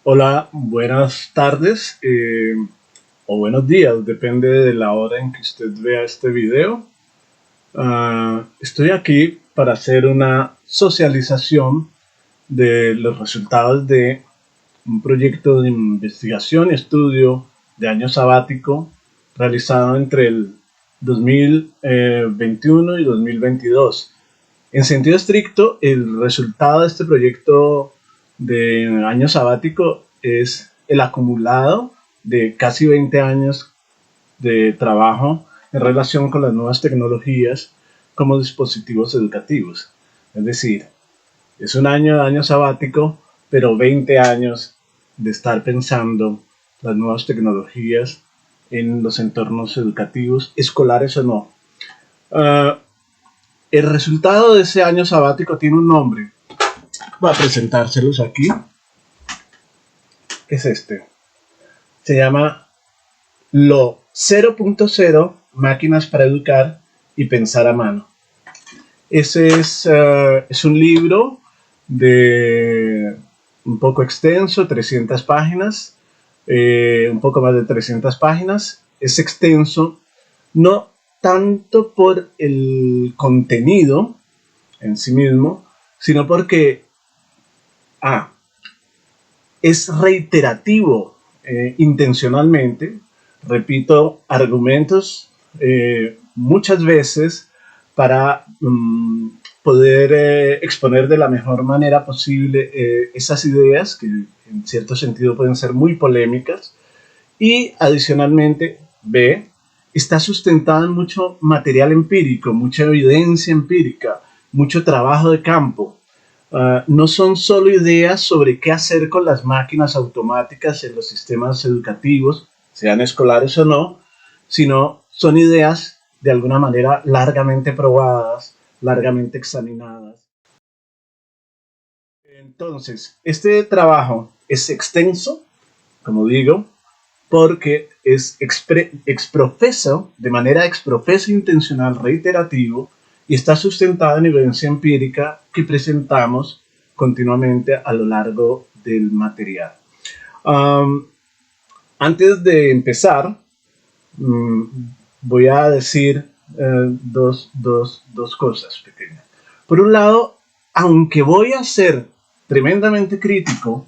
Hola, buenas tardes o buenos días, depende de la hora en que usted vea este video. Estoy aquí para hacer una socialización de los resultados de un proyecto de investigación y estudio de año sabático realizado entre el 2021 y 2022. En sentido estricto, el resultado de este proyecto de año sabático es el acumulado de casi 20 años de trabajo en relación con las nuevas tecnologías como dispositivos educativos. Es decir, es un año de año sabático, pero 20 años de estar pensando las nuevas tecnologías en los entornos educativos, escolares o no. El resultado de ese año sabático tiene un nombre. Voy a presentárselos aquí. Es este. Se llama Lo 0.0 Máquinas para Educar y Pensar a Mano. Ese es un libro de un poco extenso, 300 páginas, un poco más de 300 páginas. Es extenso, no tanto por el contenido en sí mismo, sino porque es reiterativo intencionalmente, repito argumentos muchas veces para poder exponer de la mejor manera posible esas ideas que en cierto sentido pueden ser muy polémicas, y adicionalmente B, está sustentada en mucho material empírico, mucha evidencia empírica, mucho trabajo de campo. No son solo ideas sobre qué hacer con las máquinas automáticas en los sistemas educativos, sean escolares o no, sino son ideas de alguna manera largamente probadas, largamente examinadas. Entonces, este trabajo es extenso, como digo, porque es exprofeso, de manera exprofeso intencional reiterativo, y está sustentado en evidencia empírica que presentamos continuamente a lo largo del material. Um, Antes de empezar, voy a decir dos cosas pequeñas. Por un lado, aunque voy a ser tremendamente crítico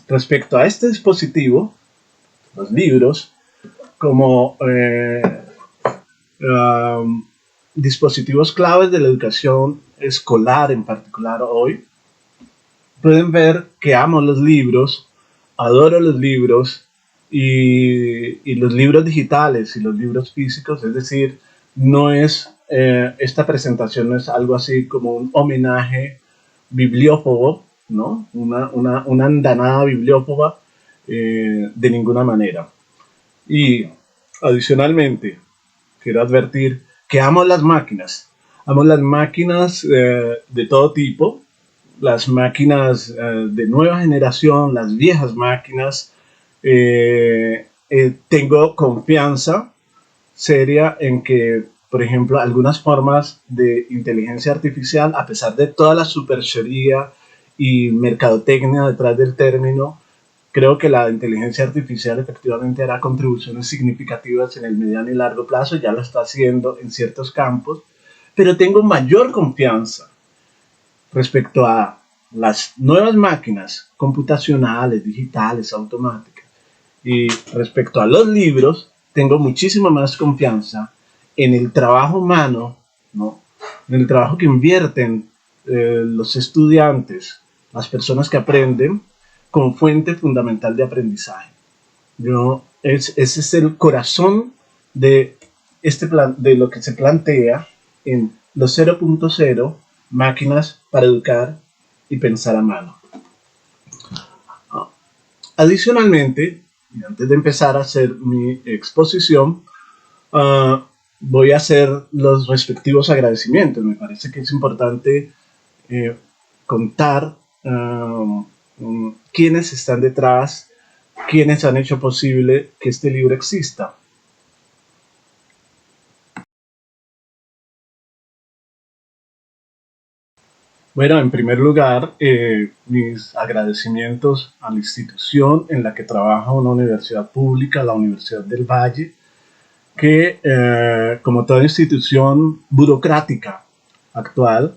respecto a este dispositivo, los libros, como dispositivos claves de la educación escolar en particular hoy, pueden ver que amo los libros, adoro los libros y los libros digitales y los libros físicos. Es decir, no es, esta presentación no es algo así como un homenaje bibliófobo, ¿no? Una andanada bibliófoba, de ninguna manera. Y adicionalmente, quiero advertir que amo las máquinas. Amo las máquinas de todo tipo, las máquinas de nueva generación, las viejas máquinas. Tengo confianza seria en que, por ejemplo, algunas formas de inteligencia artificial, a pesar de toda la superchería y mercadotecnia detrás del término, creo que la inteligencia artificial efectivamente hará contribuciones significativas en el mediano y largo plazo, ya lo está haciendo en ciertos campos, pero tengo mayor confianza respecto a las nuevas máquinas computacionales, digitales, automáticas. Y respecto a los libros, tengo muchísima más confianza en el trabajo humano, ¿no? En el trabajo que invierten los estudiantes, las personas que aprenden, como fuente fundamental de aprendizaje. Ese es el corazón de, de lo que se plantea en los 0.0 máquinas para educar y pensar a mano. Adicionalmente, antes de empezar a hacer mi exposición, voy a hacer los respectivos agradecimientos. Me parece que es importante eh, contar quiénes están detrás, quiénes han hecho posible que este libro exista. Bueno, en primer lugar, mis agradecimientos a la institución en la que trabaja, una universidad pública, la Universidad del Valle, que como toda institución burocrática actual,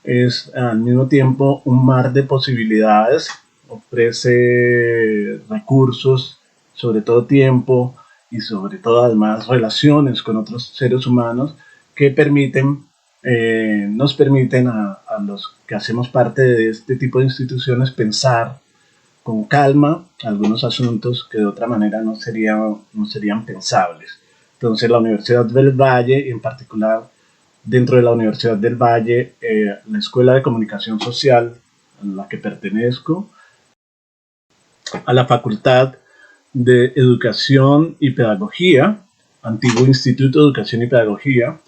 es al mismo tiempo un mar de posibilidades, ofrece recursos, sobre todo tiempo y sobre todo además relaciones con otros seres humanos que nos permiten a los que hacemos parte de este tipo de instituciones pensar con calma algunos asuntos que de otra manera no serían pensables. Entonces la Universidad del Valle, y en particular dentro de la Universidad del Valle, la Escuela de Comunicación Social a la que pertenezco, a la Facultad de Educación y Pedagogía, antiguo Instituto de Educación y Pedagogía,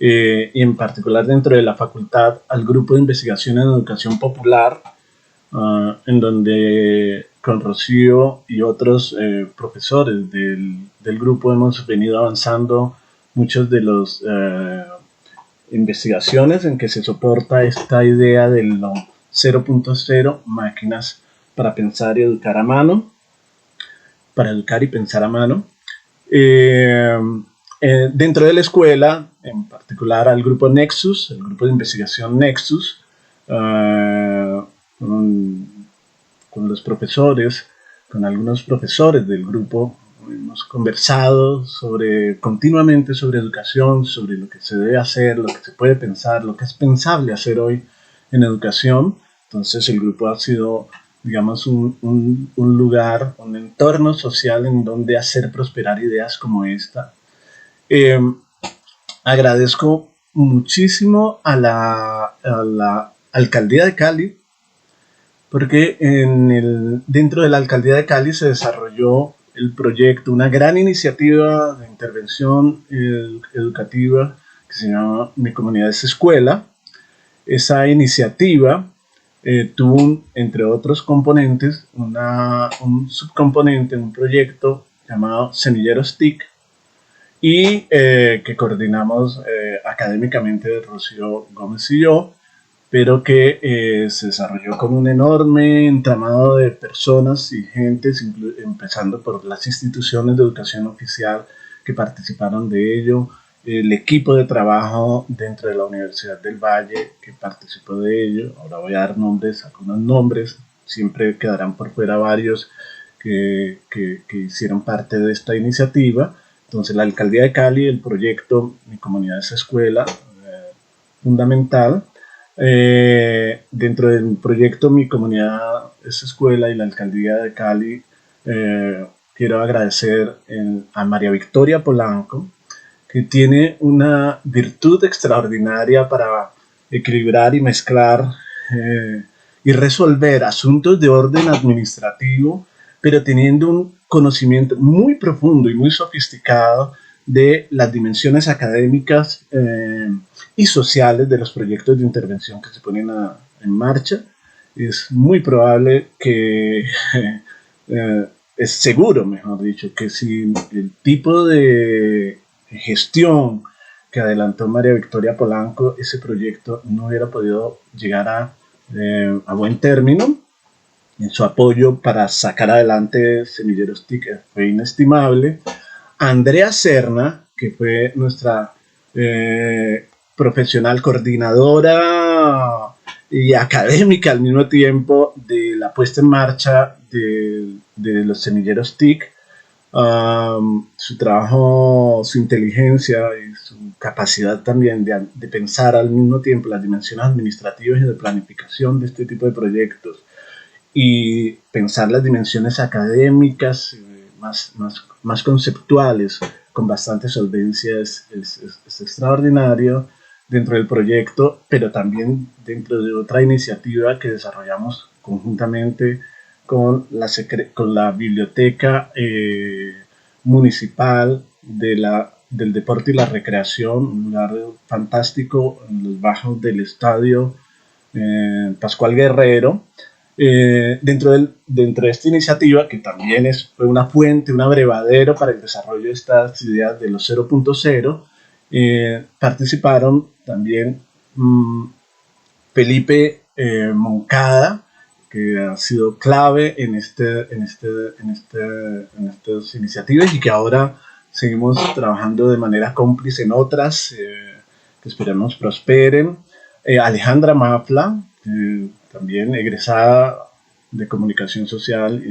y en particular dentro de la facultad al Grupo de Investigación en Educación Popular, en donde con Rocío y otros profesores del grupo hemos venido avanzando muchos de los investigaciones en que se soporta esta idea del 0.0, máquinas para pensar y educar a mano, para educar y pensar a mano. Dentro de la escuela, en particular al grupo Nexus, el grupo de investigación Nexus, con los profesores, con algunos profesores del grupo, hemos conversado continuamente sobre educación, sobre lo que se debe hacer, lo que se puede pensar, lo que es pensable hacer hoy en educación. Entonces el grupo ha sido, digamos, un lugar, un entorno social en donde hacer prosperar ideas como esta. Agradezco muchísimo a la alcaldía de Cali, porque dentro de la alcaldía de Cali se desarrolló el proyecto, una gran iniciativa de intervención educativa que se llama Mi Comunidad es Escuela. Esa iniciativa tuvo, entre otros componentes, un subcomponente, un proyecto llamado Semilleros TIC, y que coordinamos académicamente Rocío Gómez y yo, pero que se desarrolló con un enorme entramado de personas y gentes, empezando por las instituciones de educación oficial que participaron de ello, el equipo de trabajo dentro de la Universidad del Valle que participó de ello. Ahora voy a dar algunos nombres, siempre quedarán por fuera varios que hicieron parte de esta iniciativa. Entonces la Alcaldía de Cali, el proyecto Mi Comunidad es Escuela, fundamental. Dentro del proyecto Mi Comunidad es Escuela y la Alcaldía de Cali, quiero agradecer a María Victoria Polanco, que tiene una virtud extraordinaria para equilibrar y mezclar y resolver asuntos de orden administrativo, pero teniendo un conocimiento muy profundo y muy sofisticado de las dimensiones académicas y sociales de los proyectos de intervención que se ponen en marcha. Es muy probable que, es seguro, mejor dicho, que si el tipo de gestión que adelantó María Victoria Polanco, ese proyecto no hubiera podido llegar a buen término. En su apoyo para sacar adelante Semilleros TIC fue inestimable. Andrea Serna, que fue nuestra profesional coordinadora y académica al mismo tiempo de la puesta en marcha de los Semilleros TIC, su trabajo, su inteligencia y su capacidad también de pensar al mismo tiempo las dimensiones administrativas y de planificación de este tipo de proyectos y pensar las dimensiones académicas más conceptuales con bastante solvencia es extraordinario dentro del proyecto, pero también dentro de otra iniciativa que desarrollamos conjuntamente con la biblioteca municipal del deporte y la recreación, un lugar fantástico en los bajos del estadio Pascual Guerrero. Dentro de esta iniciativa, que también fue una fuente, un abrevadero para el desarrollo de estas ideas de los 0.0, participaron también Felipe Moncada, que ha sido clave en estas iniciativas y que ahora seguimos trabajando de manera cómplice en otras que esperemos prosperen. Alejandra Mafla, también egresada de comunicación social,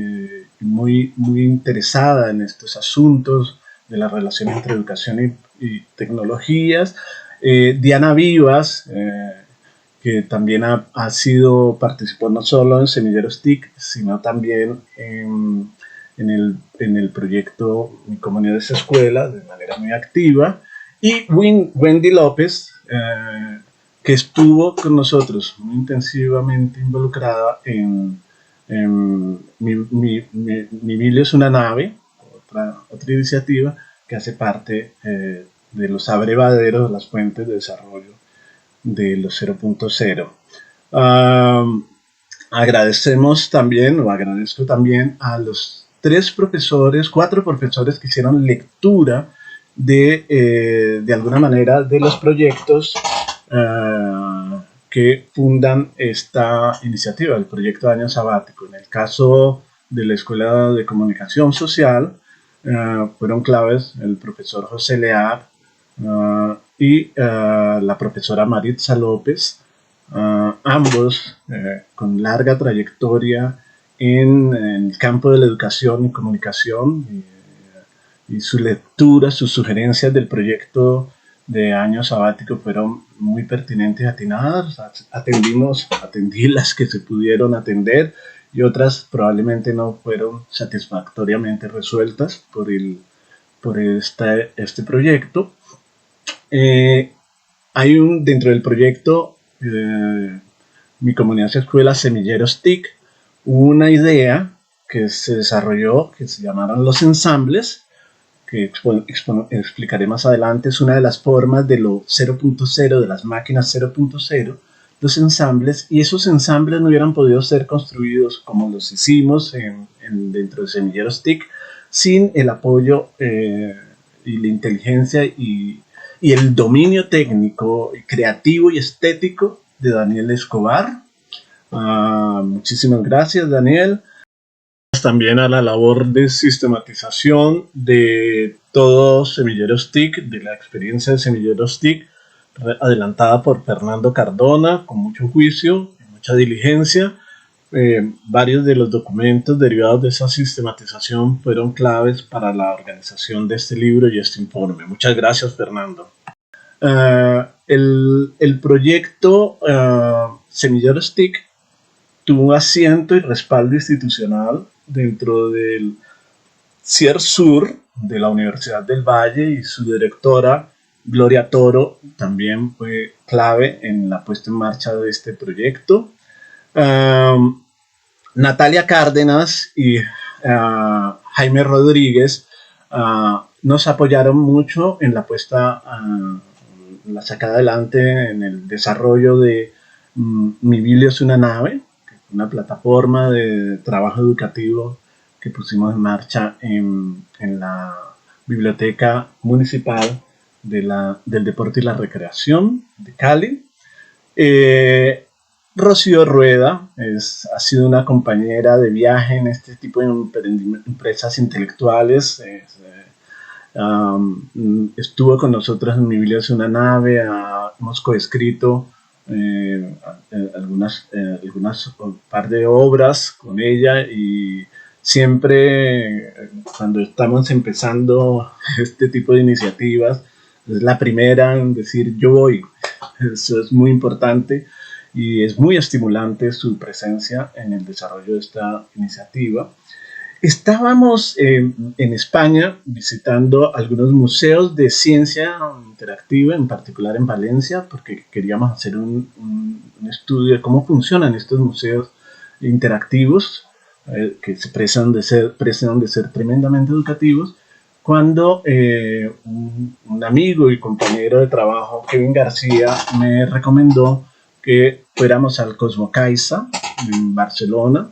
muy interesada en estos asuntos de la relación entre educación y tecnologías. Diana Vivas, que también participó no solo en Semilleros TIC, sino también en el proyecto Mi Comunidad es Escuela, de manera muy activa. Y Wendy López, que estuvo con nosotros muy intensivamente involucrada en Mi Biblio es una nave, otra iniciativa que hace parte de los abrevaderos, las fuentes de desarrollo de los 0.0. Agradezco también a los 4 profesores que hicieron lectura de alguna manera de los proyectos que fundan esta iniciativa, el proyecto de año sabático. En el caso de la Escuela de Comunicación Social, fueron claves el profesor José Lear y la profesora Maritza López, ambos con larga trayectoria en el campo de la educación y comunicación, y su lectura, sus sugerencias del proyecto de año sabático fueron muy pertinentes y atinadas. Atendí las que se pudieron atender y otras probablemente no fueron satisfactoriamente resueltas por este proyecto. Hay dentro del proyecto Mi Comunidad es Escuela Semilleros TIC, una idea que se desarrolló que se llamaron los ensambles, que explicaré más adelante. Es una de las formas de lo 0.0, de las máquinas 0.0, los ensambles, y esos ensambles no hubieran podido ser construidos como los hicimos dentro de Semilleros TIC sin el apoyo y la inteligencia y el dominio técnico, creativo y estético de Daniel Escobar. Muchísimas gracias, Daniel. También a la labor de sistematización de todos Semilleros TIC, de la experiencia de Semilleros TIC, adelantada por Fernando Cardona, con mucho juicio y mucha diligencia. Varios de los documentos derivados de esa sistematización fueron claves para la organización de este libro y este informe. Muchas gracias, Fernando. El proyecto Semilleros TIC tuvo asiento y respaldo institucional dentro del CIERSUR de la Universidad del Valle, y su directora Gloria Toro también fue clave en la puesta en marcha de este proyecto. Natalia Cárdenas y Jaime Rodríguez nos apoyaron mucho en la la sacada adelante, en el desarrollo de Mi Biblio es una nave, una plataforma de trabajo educativo que pusimos en marcha en la Biblioteca Municipal del Deporte y la Recreación de Cali. Rocío Rueda ha sido una compañera de viaje en este tipo de empresas intelectuales. Estuvo con nosotros en Mi Biblio es una nave. Hemos coescrito algunas par de obras con ella, y siempre cuando estamos empezando este tipo de iniciativas es la primera en decir yo voy. Eso es muy importante y es muy estimulante su presencia en el desarrollo de esta iniciativa. Estábamos en España visitando algunos museos de ciencia interactiva, en particular en Valencia, porque queríamos hacer un estudio de cómo funcionan estos museos interactivos que se precian de ser tremendamente educativos, cuando un amigo y compañero de trabajo, Kevin García, me recomendó que fuéramos al Cosmocaixa en Barcelona,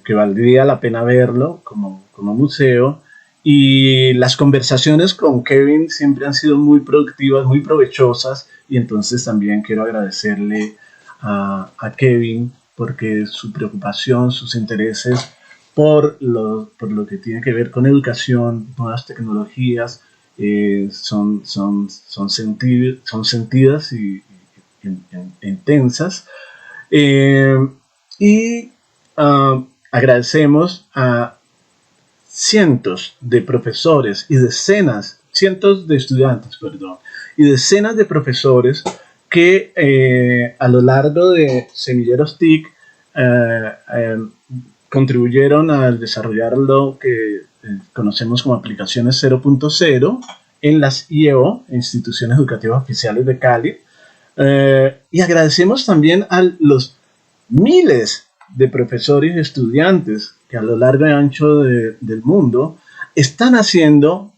que valdría la pena verlo como museo, y las conversaciones con Kevin siempre han sido muy productivas, muy provechosas, y entonces también quiero agradecerle a Kevin, porque su preocupación, sus intereses por lo que tiene que ver con educación, nuevas tecnologías, son sentidas e intensas. Eh, y agradecemos a cientos de profesores y decenas, cientos de estudiantes, perdón, y decenas de profesores que a lo largo de Semilleros TIC eh, contribuyeron al desarrollar lo que conocemos como aplicaciones 0.0 en las IEO, Instituciones Educativas Oficiales de Cali. Y agradecemos también a los miles de profesores y estudiantes que a lo largo y ancho del mundo están haciendo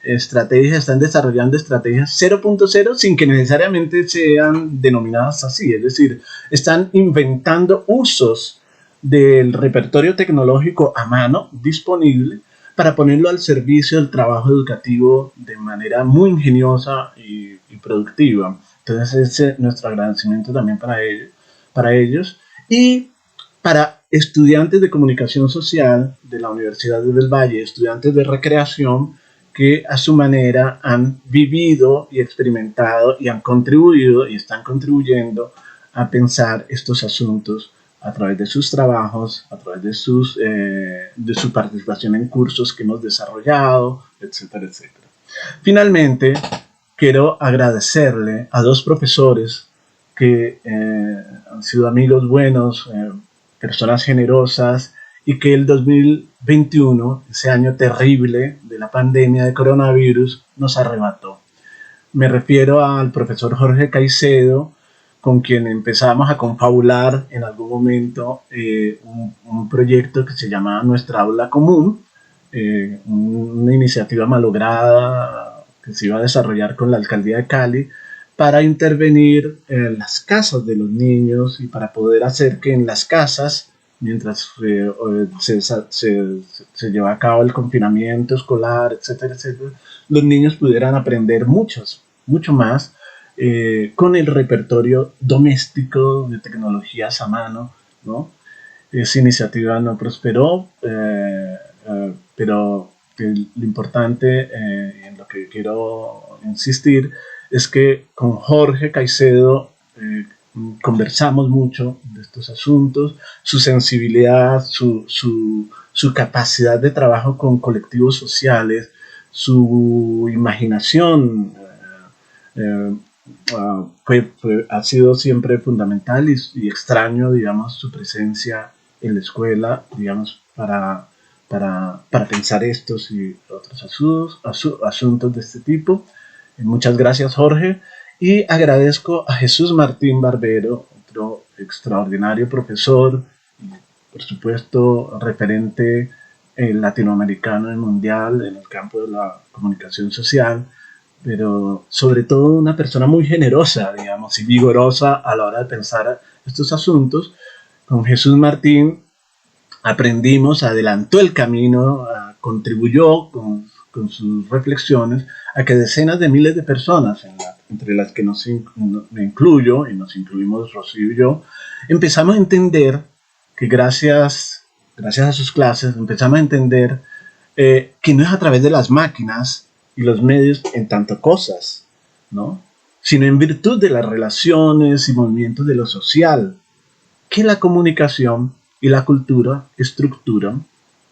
estrategias, están desarrollando estrategias 0.0 sin que necesariamente sean denominadas así, es decir, están inventando usos del repertorio tecnológico a mano disponible para ponerlo al servicio del trabajo educativo de manera muy ingeniosa y productiva. Entonces, ese es nuestro agradecimiento también para ellos y para estudiantes de comunicación social de la Universidad del Valle, estudiantes de recreación que a su manera han vivido y experimentado y han contribuido y están contribuyendo a pensar estos asuntos a través de sus trabajos, a través de su participación en cursos que hemos desarrollado, etcétera, etcétera. Finalmente, quiero agradecerle a dos profesores que han sido amigos buenos, personas generosas, y que el 2021, ese año terrible de la pandemia de coronavirus, nos arrebató. Me refiero al profesor Jorge Caicedo, con quien empezamos a confabular en algún momento un proyecto que se llamaba Nuestra Aula Común, una iniciativa malograda que se iba a desarrollar con la alcaldía de Cali para intervenir en las casas de los niños y para poder hacer que en las casas, mientras se lleva a cabo el confinamiento escolar, etcétera, etcétera, los niños pudieran aprender mucho más con el repertorio doméstico de tecnologías a mano, ¿no? Esa iniciativa no prosperó, pero lo importante en lo que quiero insistir es que con Jorge Caicedo conversamos mucho de estos asuntos, su sensibilidad, su capacidad de trabajo con colectivos sociales, su imaginación ha sido siempre fundamental y extraño, digamos, su presencia en la escuela, digamos, para pensar estos y otros asuntos de este tipo. Muchas gracias, Jorge, y agradezco a Jesús Martín Barbero, otro extraordinario profesor, por supuesto, referente latinoamericano y mundial en el campo de la comunicación social, pero sobre todo una persona muy generosa, digamos, y vigorosa a la hora de pensar estos asuntos. Con Jesús Martín aprendimos, adelantó el camino, contribuyó con sus reflexiones a que decenas de miles de personas, entre las que me incluyo, y nos incluimos Rocío y yo, empezamos a entender que gracias a sus clases, empezamos a entender que no es a través de las máquinas y los medios en tanto cosas, ¿no? Sino en virtud de las relaciones y movimientos de lo social, que la comunicación y la cultura estructuran,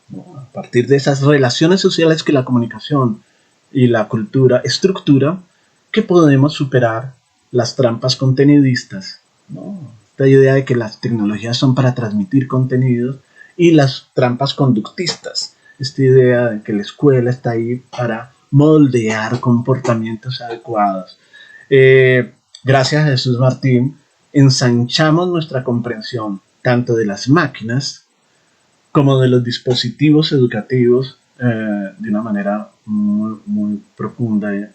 ¿no? A partir de esas relaciones sociales que la comunicación y la cultura estructuran, que podemos superar las trampas contenidistas, ¿no? Esta idea de que las tecnologías son para transmitir contenidos y las trampas conductistas, esta idea de que la escuela está ahí para moldear comportamientos adecuados. Gracias a Jesús Martín, ensanchamos nuestra comprensión tanto de las máquinas como de los dispositivos educativos de una manera muy profunda e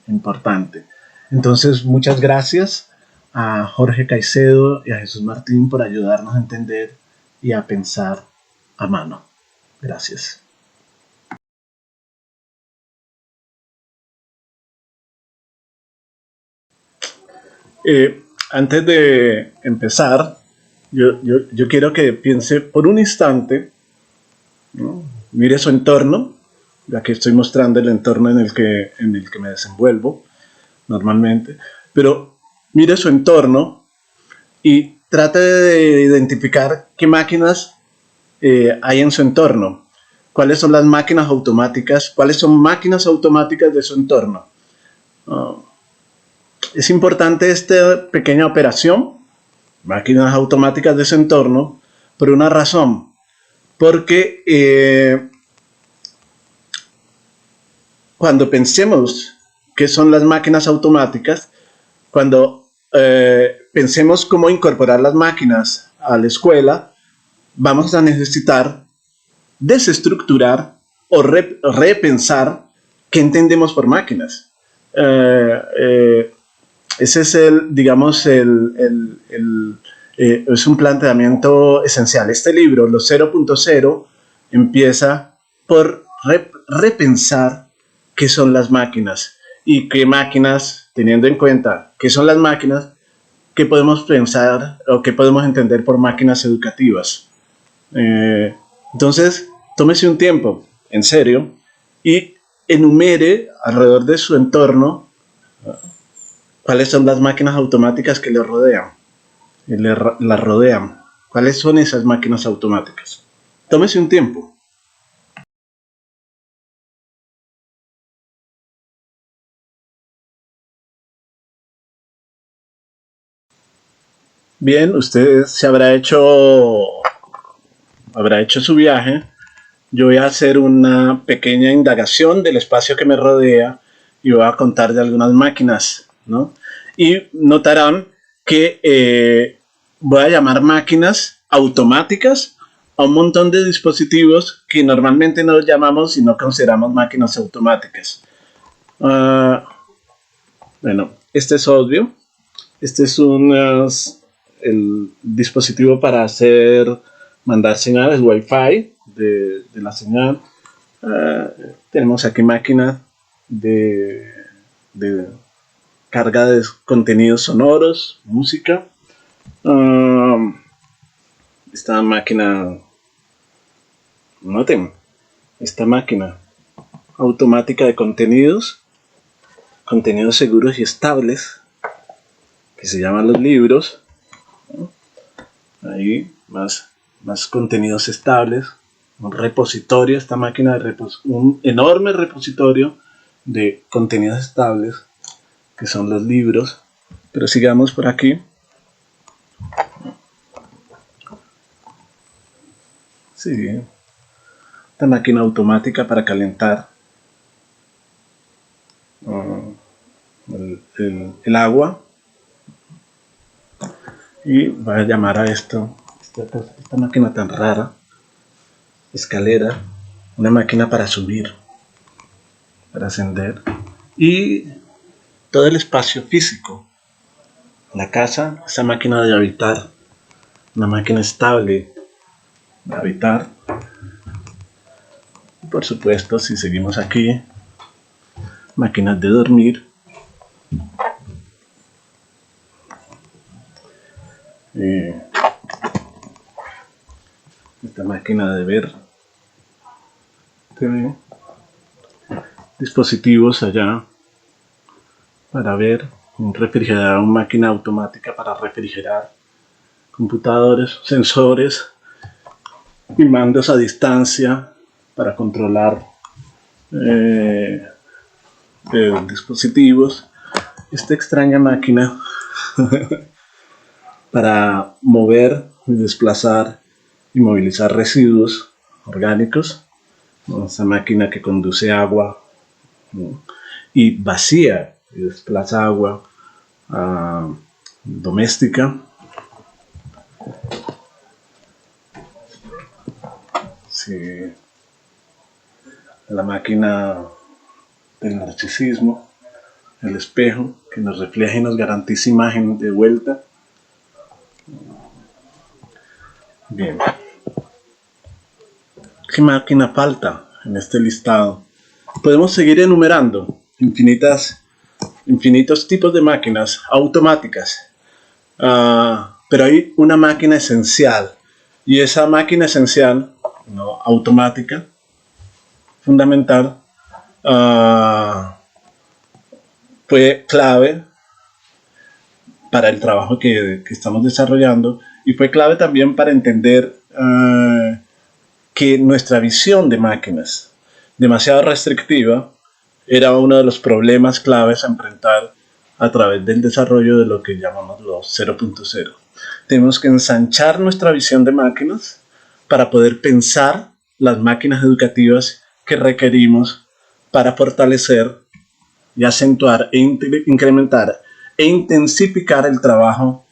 importante. Entonces, muchas gracias a Jorge Caicedo y a Jesús Martín por ayudarnos a entender y a pensar a mano. Gracias. Antes de empezar, yo quiero que piense por un instante, ¿no? Mire su entorno, ya que estoy mostrando el entorno en el que me desenvuelvo normalmente, pero mire su entorno y trate de identificar qué máquinas hay en su entorno. ¿Cuáles son las máquinas automáticas? ¿Cuáles son máquinas automáticas de su entorno? Uh, es importante esta pequeña operación, máquinas automáticas de su entorno, por una razón. Porque cuando pensemos qué son las máquinas automáticas, cuando pensemos cómo incorporar las máquinas a la escuela, vamos a necesitar desestructurar o repensar qué entendemos por máquinas. Ese es digamos, es un planteamiento esencial. Este libro, Los 0.0, empieza por repensar qué son las máquinas y qué máquinas, teniendo en cuenta qué son las máquinas, qué podemos pensar o qué podemos entender por máquinas educativas. Entonces, tómese un tiempo, en serio, y enumere alrededor de su entorno cuáles son las máquinas automáticas que le rodean, la rodean. ¿Cuáles son esas máquinas automáticas? Tómese un tiempo. Bien, usted se habrá hecho su viaje. Yo voy a hacer una pequeña indagación del espacio que me rodea y voy a contar de algunas máquinas, ¿no? Y notarán que voy a llamar máquinas automáticas a un montón de dispositivos que normalmente no llamamos y no consideramos máquinas automáticas. Bueno, este es obvio. Este es el dispositivo para mandar señales Wi-Fi de la señal. Tenemos aquí máquinas de carga de contenidos sonoros, música. Esta máquina, noten, esta máquina automática de contenidos seguros y estables, que se llaman los libros. Ahí más contenidos estables, un repositorio, esta máquina un enorme repositorio de contenidos estables, que son los libros. Pero sigamos por aquí. Sí, esta máquina automática para calentar el agua. Y voy a llamar a esta máquina tan rara, escalera, una máquina para subir, para ascender. Y todo el espacio físico, la casa, esa máquina de habitar, una máquina estable de habitar. Y por supuesto, si seguimos aquí, máquinas de dormir. Esta máquina de ver TV, dispositivos allá para ver, un refrigerador, una máquina automática para refrigerar, computadores, sensores y mandos a distancia para controlar dispositivos. Esta extraña máquina para mover y desplazar y movilizar residuos orgánicos. Esta máquina que conduce agua, ¿no? Y vacía y desplaza agua doméstica. Sí. La máquina del narcisismo, el espejo que nos refleja y nos garantiza imagen de vuelta. Bien. ¿Qué máquina falta en este listado? Podemos seguir enumerando infinitas infinitos tipos de máquinas automáticas, pero hay una máquina esencial, y esa máquina esencial, ¿no?, automática, fundamental, fue clave para el trabajo que estamos desarrollando, y fue clave también para entender que nuestra visión de máquinas, demasiado restrictiva, era uno de los problemas claves a enfrentar a través del desarrollo de lo que llamamos los 0.0. Tenemos que ensanchar nuestra visión de máquinas para poder pensar las máquinas educativas que requerimos para fortalecer y acentuar e incrementar e intensificar el trabajo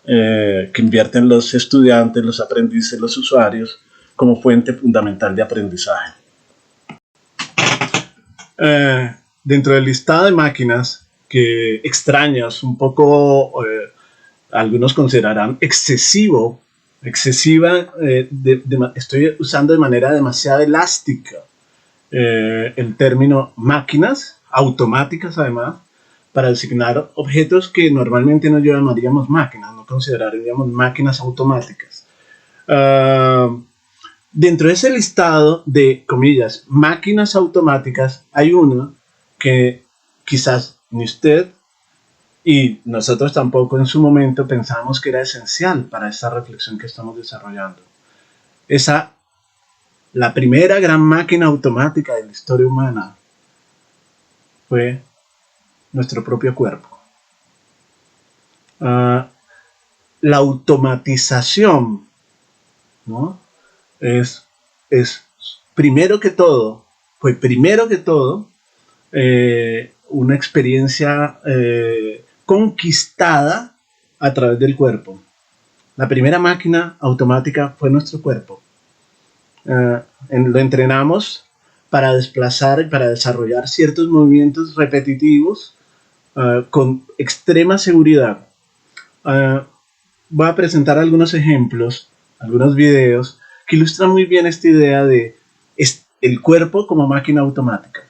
que invierten los estudiantes, los aprendices, los usuarios como fuente fundamental de aprendizaje. Dentro del listado de máquinas que extrañas, un poco, algunos considerarán excesiva, estoy usando de manera demasiado elástica el término máquinas, automáticas además, para designar objetos que normalmente no llamaríamos máquinas, no consideraríamos máquinas automáticas. Dentro de ese listado de, comillas, máquinas automáticas, hay una que quizás ni usted y nosotros tampoco en su momento pensamos que era esencial para esta reflexión que estamos desarrollando. La primera gran máquina automática de la historia humana fue nuestro propio cuerpo. La automatización, ¿no?, es primero que todo, una experiencia conquistada a través del cuerpo. La primera máquina automática fue nuestro cuerpo. Lo entrenamos para desplazar y para desarrollar ciertos movimientos repetitivos con extrema seguridad. Voy a presentar algunos ejemplos, algunos videos que ilustran muy bien esta idea de el cuerpo como máquina automática.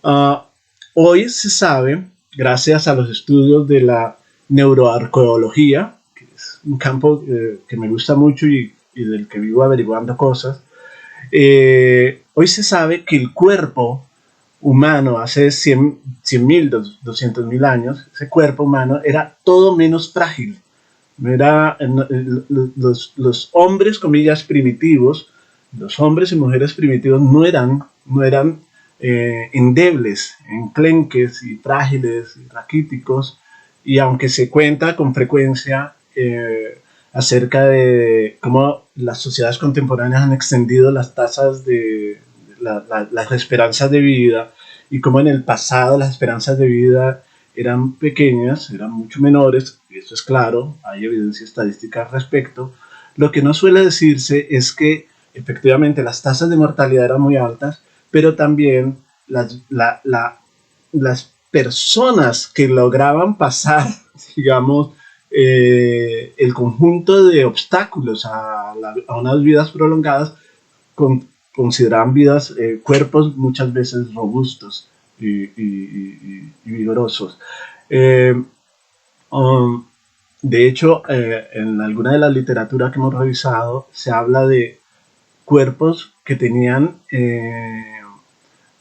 Ah, Hoy se sabe, gracias a los estudios de la neuroarqueología, que es un campo que me gusta mucho y del que vivo averiguando cosas, hoy se sabe que el cuerpo humano hace 100.000, 200.000 años, ese cuerpo humano era todo menos frágil. Era, los hombres, comillas, primitivos, los hombres y mujeres primitivos no eran endebles, enclenques y frágiles y raquíticos, y aunque se cuenta con frecuencia acerca de cómo las sociedades contemporáneas han extendido las tasas de las esperanzas de vida, y cómo en el pasado las esperanzas de vida eran pequeñas, eran mucho menores, y eso es claro, hay evidencia estadística al respecto. Lo que no suele decirse es que efectivamente las tasas de mortalidad eran muy altas, pero también las personas que lograban pasar, digamos, el conjunto de obstáculos a unas vidas prolongadas, consideraban vidas, cuerpos muchas veces robustos y vigorosos. Eh, um, de hecho, en alguna de las literaturas que hemos revisado se habla de cuerpos que tenían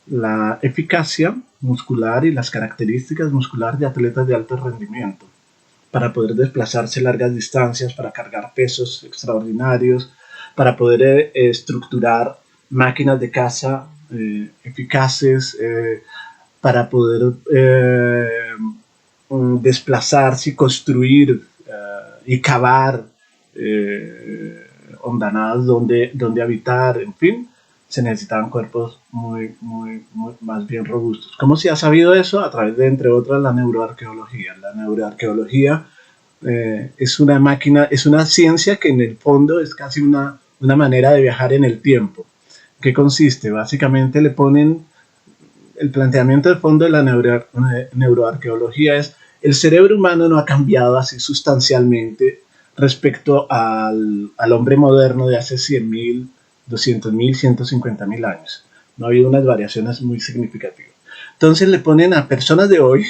la eficacia muscular y las características musculares de atletas de alto rendimiento para poder desplazarse largas distancias, para cargar pesos extraordinarios, para poder estructurar máquinas de caza eficaces, para poder desplazarse y construir y cavar hondanadas donde habitar, en fin, se necesitaban cuerpos muy más bien robustos. ¿Cómo se ha sabido eso? A través de, entre otras, la neuroarqueología. La neuroarqueología es una máquina, es una ciencia que en el fondo es casi una manera de viajar en el tiempo. ¿Qué consiste? Básicamente le ponen el planteamiento de fondo de la neuroarqueología es: el cerebro humano no ha cambiado así sustancialmente respecto al hombre moderno de hace 100.000, 200.000, 150.000 años. No ha habido unas variaciones muy significativas. Entonces le ponen a personas de hoy,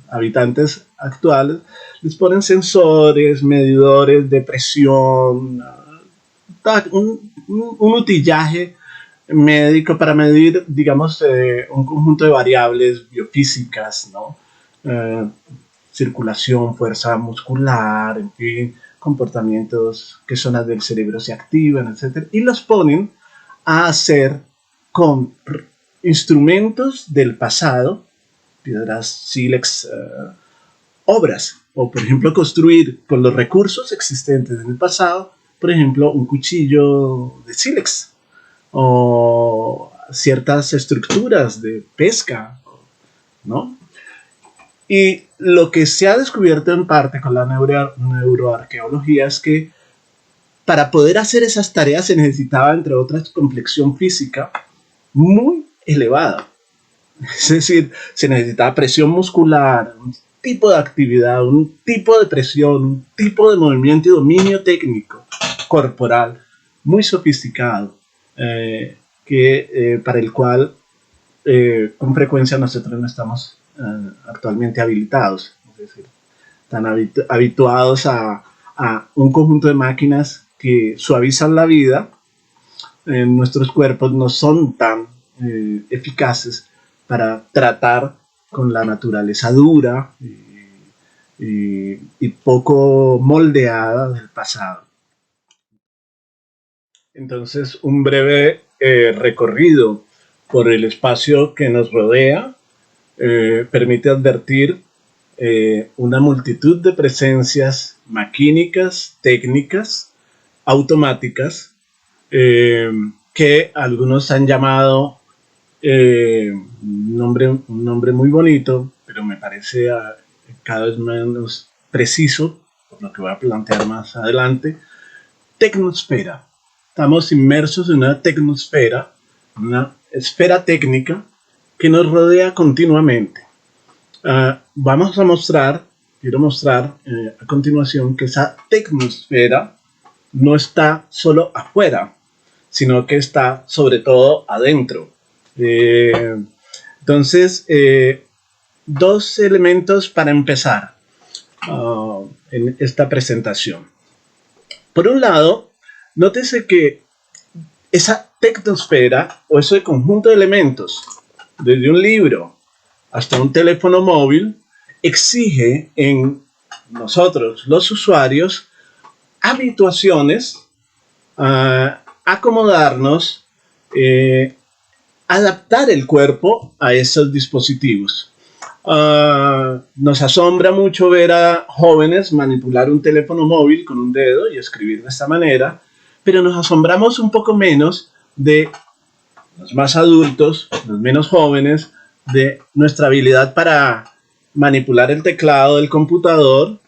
habitantes actuales, les ponen sensores, medidores de presión, un utillaje médico para medir, digamos, un conjunto de variables biofísicas, ¿no? Circulación, fuerza muscular, en fin, comportamientos, qué zonas del cerebro se activan, etc. Y los ponen a hacer con instrumentos del pasado, piedras sílex, obras, o por ejemplo construir con los recursos existentes en el pasado, por ejemplo, un cuchillo de sílex, o ciertas estructuras de pesca, ¿no? Y lo que se ha descubierto en parte con la neuroarqueología es que para poder hacer esas tareas se necesitaba, entre otras, complexión física muy elevada. Es decir, se necesitaba presión muscular, un tipo de actividad, un tipo de presión, un tipo de movimiento y dominio técnico corporal muy sofisticado, para el cual con frecuencia nosotros no estamos actualmente habilitados, es decir, tan habituados a un conjunto de máquinas que suavizan la vida. Nuestros cuerpos no son tan eficaces para tratar con la naturaleza dura y poco moldeada del pasado. Entonces, un breve recorrido por el espacio que nos rodea permite advertir una multitud de presencias maquínicas, técnicas, automáticas, que algunos han llamado un nombre muy bonito, pero me parece cada vez menos preciso, por lo que voy a plantear más adelante: tecnosfera. Estamos inmersos en una tecnosfera, una esfera técnica que nos rodea continuamente. Vamos a mostrar, quiero mostrar a continuación, que esa tecnosfera no está solo afuera, sino que está sobre todo adentro. Entonces, dos elementos para empezar en esta presentación. Por un lado, nótese que esa tecnosfera o ese conjunto de elementos, desde un libro hasta un teléfono móvil, exige en nosotros, los usuarios, habituaciones, acomodarnos, adaptar el cuerpo a esos dispositivos. Nos asombra mucho ver a jóvenes manipular un teléfono móvil con un dedo y escribir de esta manera, pero nos asombramos un poco menos de los más adultos, los menos jóvenes, de nuestra habilidad para manipular el teclado del computador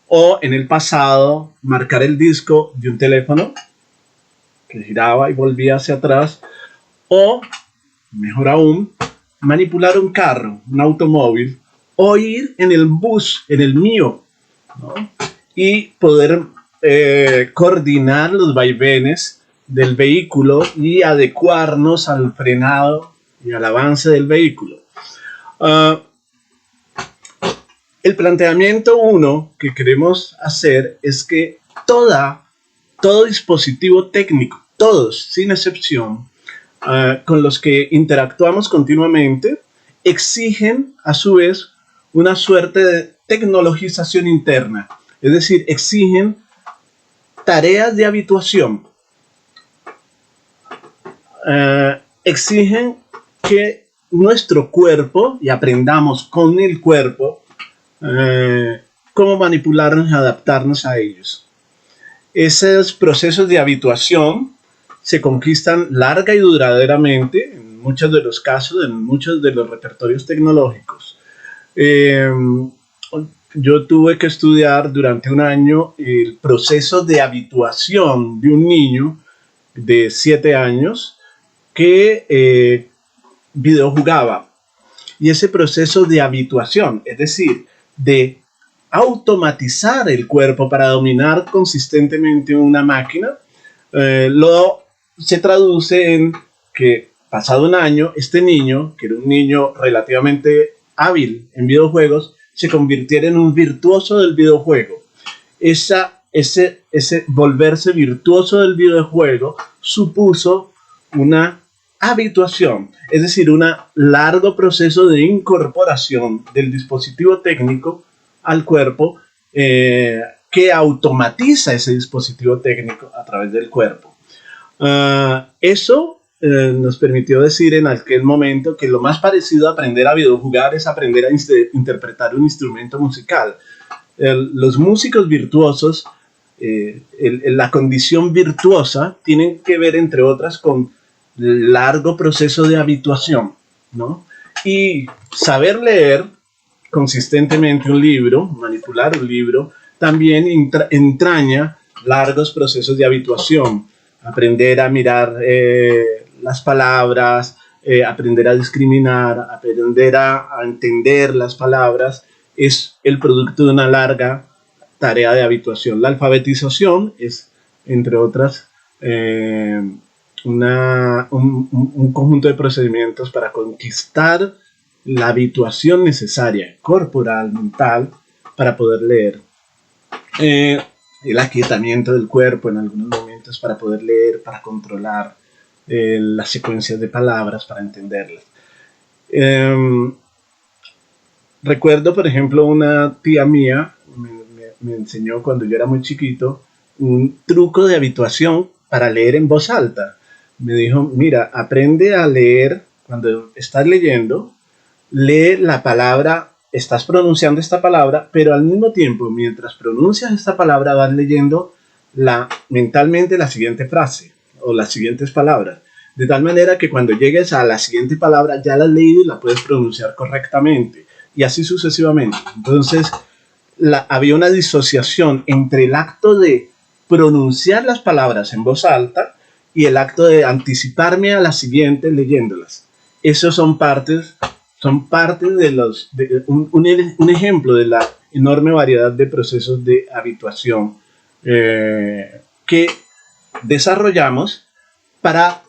o en el pasado marcar el disco de un teléfono que giraba y volvía hacia atrás, o mejor aún, manipular un carro, un automóvil, o ir en el bus, en el mío, ¿no? Y poder coordinar los vaivenes del vehículo y adecuarnos al frenado y al avance del vehículo. El planteamiento uno que queremos hacer es que todo dispositivo técnico, todos, sin excepción, con los que interactuamos continuamente, exigen a su vez una suerte de tecnologización interna, es decir, exigen tareas de habituación, exigen que nuestro cuerpo, y aprendamos con el cuerpo, cómo manipularnos y adaptarnos a ellos. Esos procesos de habituación se conquistan larga y duraderamente, en muchos de los casos, en muchos de los repertorios tecnológicos. Yo tuve que estudiar durante un año el proceso de habituación de un niño de 7 años que videojugaba. Y ese proceso de habituación, es decir, de automatizar el cuerpo para dominar consistentemente una máquina, se traduce en que pasado un año, este niño, que era un niño relativamente hábil en videojuegos, se convirtiera en un virtuoso del videojuego. Ese volverse virtuoso del videojuego supuso una habituación, es decir, un largo proceso de incorporación del dispositivo técnico al cuerpo que automatiza ese dispositivo técnico a través del cuerpo. Eso nos permitió decir en aquel momento que lo más parecido a aprender a videojugar es aprender a interpretar un instrumento musical. Los músicos virtuosos, la condición virtuosa, tienen que ver, entre otras, con largo proceso de habituación, ¿no? Y saber leer consistentemente un libro, manipular un libro, también entraña largos procesos de habituación. Aprender a mirar las palabras, aprender a discriminar, aprender a entender las palabras, es el producto de una larga tarea de habituación. La alfabetización es, entre otras, un conjunto de procedimientos para conquistar la habituación necesaria, corporal, mental, para poder leer. El aquietamiento del cuerpo en algunos momentos para poder leer, para controlar las secuencias de palabras, para entenderlas. Recuerdo, por ejemplo, una tía mía me enseñó cuando yo era muy chiquito un truco de habituación para leer en voz alta. Me dijo, mira, aprende a leer cuando estás leyendo, lee la palabra, estás pronunciando esta palabra, pero al mismo tiempo, mientras pronuncias esta palabra, vas leyendo mentalmente la siguiente frase o las siguientes palabras. De tal manera que cuando llegues a la siguiente palabra, ya la has leído y la puedes pronunciar correctamente. Y así sucesivamente. Entonces, había una disociación entre el acto de pronunciar las palabras en voz alta y el acto de anticiparme a las siguientes leyéndolas. Esos son partes de un ejemplo de la enorme variedad de procesos de habituación que desarrollamos para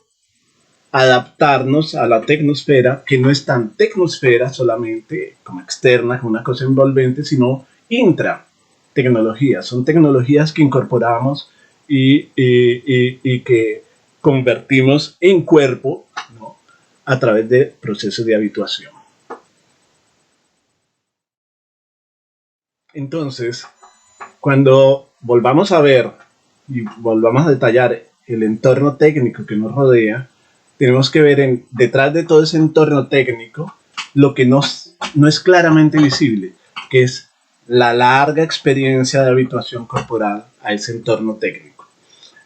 adaptarnos a la tecnosfera, que no es tan tecnosfera solamente como externa, como una cosa envolvente, sino intra tecnologías. Son tecnologías que incorporamos y que convertimos en cuerpo, ¿no?, a través de procesos de habituación. Entonces, cuando volvamos a ver y volvamos a detallar el entorno técnico que nos rodea, tenemos que ver detrás de todo ese entorno técnico lo que no es claramente visible, que es la larga experiencia de habituación corporal a ese entorno técnico.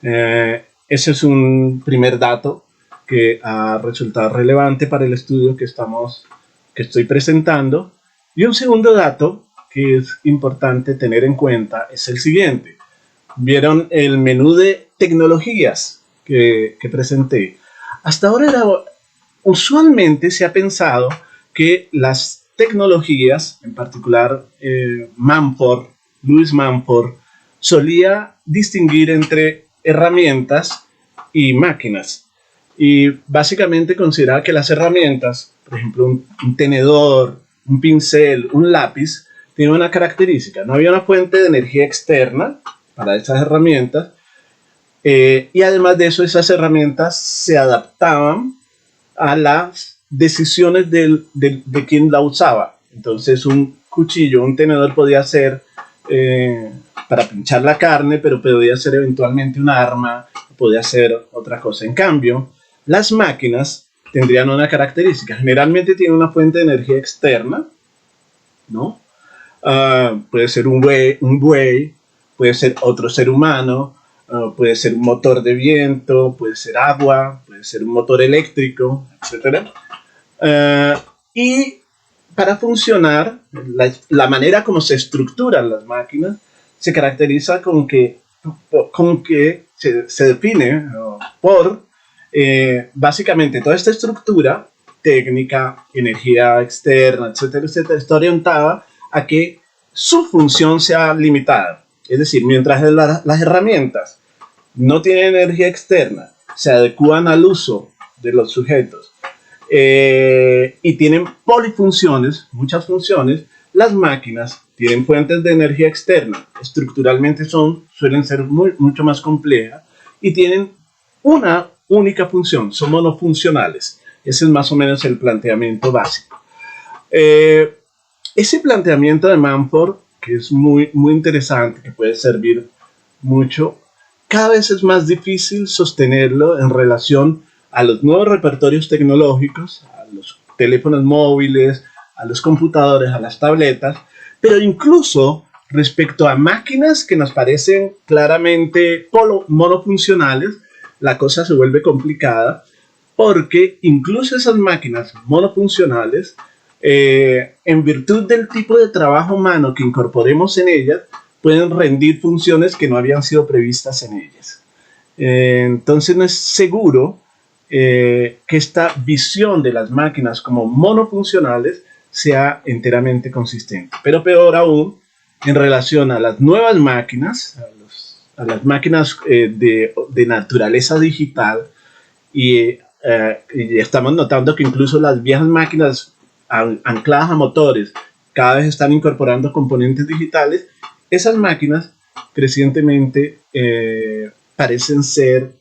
Ese es un primer dato que ha resultado relevante para el estudio que estoy presentando. Y un segundo dato que es importante tener en cuenta es el siguiente. Vieron el menú de tecnologías que presenté. Hasta ahora usualmente se ha pensado que las tecnologías, en particular Louis Mumford, solía distinguir entre herramientas y máquinas. Y básicamente consideraba que las herramientas, por ejemplo, un tenedor, un pincel, un lápiz, tienen una característica. No había una fuente de energía externa para esas herramientas, y además de eso, esas herramientas se adaptaban a las decisiones de quien la usaba. Entonces, un cuchillo, un tenedor podía ser para pinchar la carne, pero podía ser eventualmente un arma, podía ser otra cosa. En cambio, las máquinas tendrían una característica. Generalmente tienen una fuente de energía externa, ¿no? Puede ser un buey, puede ser otro ser humano, puede ser un motor de viento, puede ser agua, puede ser un motor eléctrico, etc. Y para funcionar, la manera como se estructuran las máquinas se caracteriza con que se define por básicamente toda esta estructura técnica, energía externa, etcétera, etcétera, está orientada a que su función sea limitada. Es decir, mientras las herramientas no tienen energía externa, se adecuan al uso de los sujetos y tienen polifunciones, muchas funciones, las máquinas tienen fuentes de energía externa, estructuralmente suelen ser mucho más complejas y tienen una única función, son monofuncionales. Ese es más o menos el planteamiento básico. Ese planteamiento de Mumford, que es muy, muy interesante, que puede servir mucho, cada vez es más difícil sostenerlo en relación a los nuevos repertorios tecnológicos, a los teléfonos móviles, a los computadores, a las tabletas, pero incluso respecto a máquinas que nos parecen claramente monofuncionales, la cosa se vuelve complicada, porque incluso esas máquinas monofuncionales, en virtud del tipo de trabajo humano que incorporemos en ellas, pueden rendir funciones que no habían sido previstas en ellas. Entonces no es seguro que esta visión de las máquinas como monofuncionales sea enteramente consistente. Pero peor aún, en relación a las nuevas máquinas, a las máquinas de naturaleza digital, y estamos notando que incluso las viejas máquinas ancladas a motores cada vez están incorporando componentes digitales. Esas máquinas crecientemente parecen ser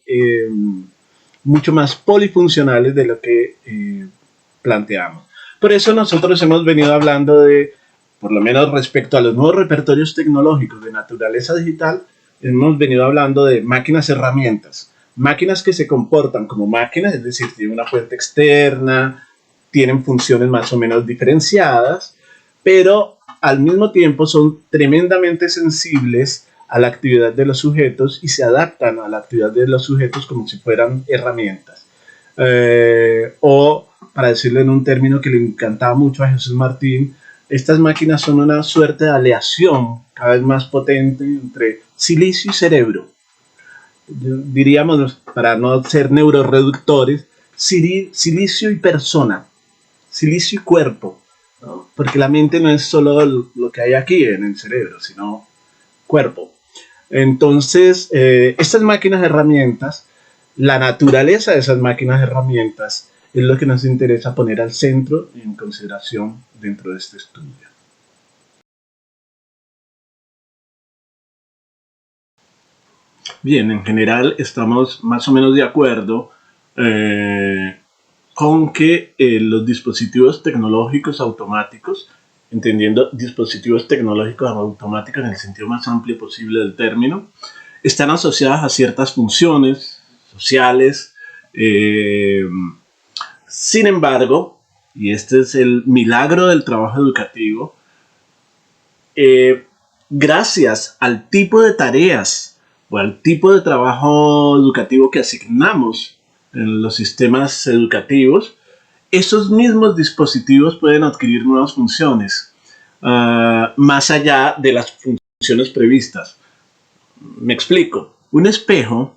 mucho más polifuncionales de lo que planteamos. Por eso nosotros hemos venido hablando de, por lo menos respecto a los nuevos repertorios tecnológicos de naturaleza digital, hemos venido hablando de máquinas herramientas. Máquinas que se comportan como máquinas, es decir, tienen una fuente externa, tienen funciones más o menos diferenciadas, pero al mismo tiempo son tremendamente sensibles a la actividad de los sujetos y se adaptan a la actividad de los sujetos como si fueran herramientas. O, para decirlo en un término que le encantaba mucho a Jesús Martín, estas máquinas son una suerte de aleación cada vez más potente entre silicio y cerebro. Diríamos, para no ser neuroreductores, silicio y persona, silicio y cuerpo, ¿no? Porque la mente no es solo lo que hay aquí en el cerebro, sino cuerpo. Entonces, estas máquinas herramientas la naturaleza de esas máquinas herramientas es lo que nos interesa poner al centro y en consideración dentro de este estudio. Bien, en general estamos más o menos de acuerdo con que los dispositivos tecnológicos automáticos, entendiendo dispositivos tecnológicos automáticos en el sentido más amplio posible del término, están asociadas a ciertas funciones sociales. Sin embargo, y este es el milagro del trabajo educativo, gracias al tipo de tareas o al tipo de trabajo educativo que asignamos en los sistemas educativos, esos mismos dispositivos pueden adquirir nuevas funciones, más allá de las funciones previstas. Me explico. Un espejo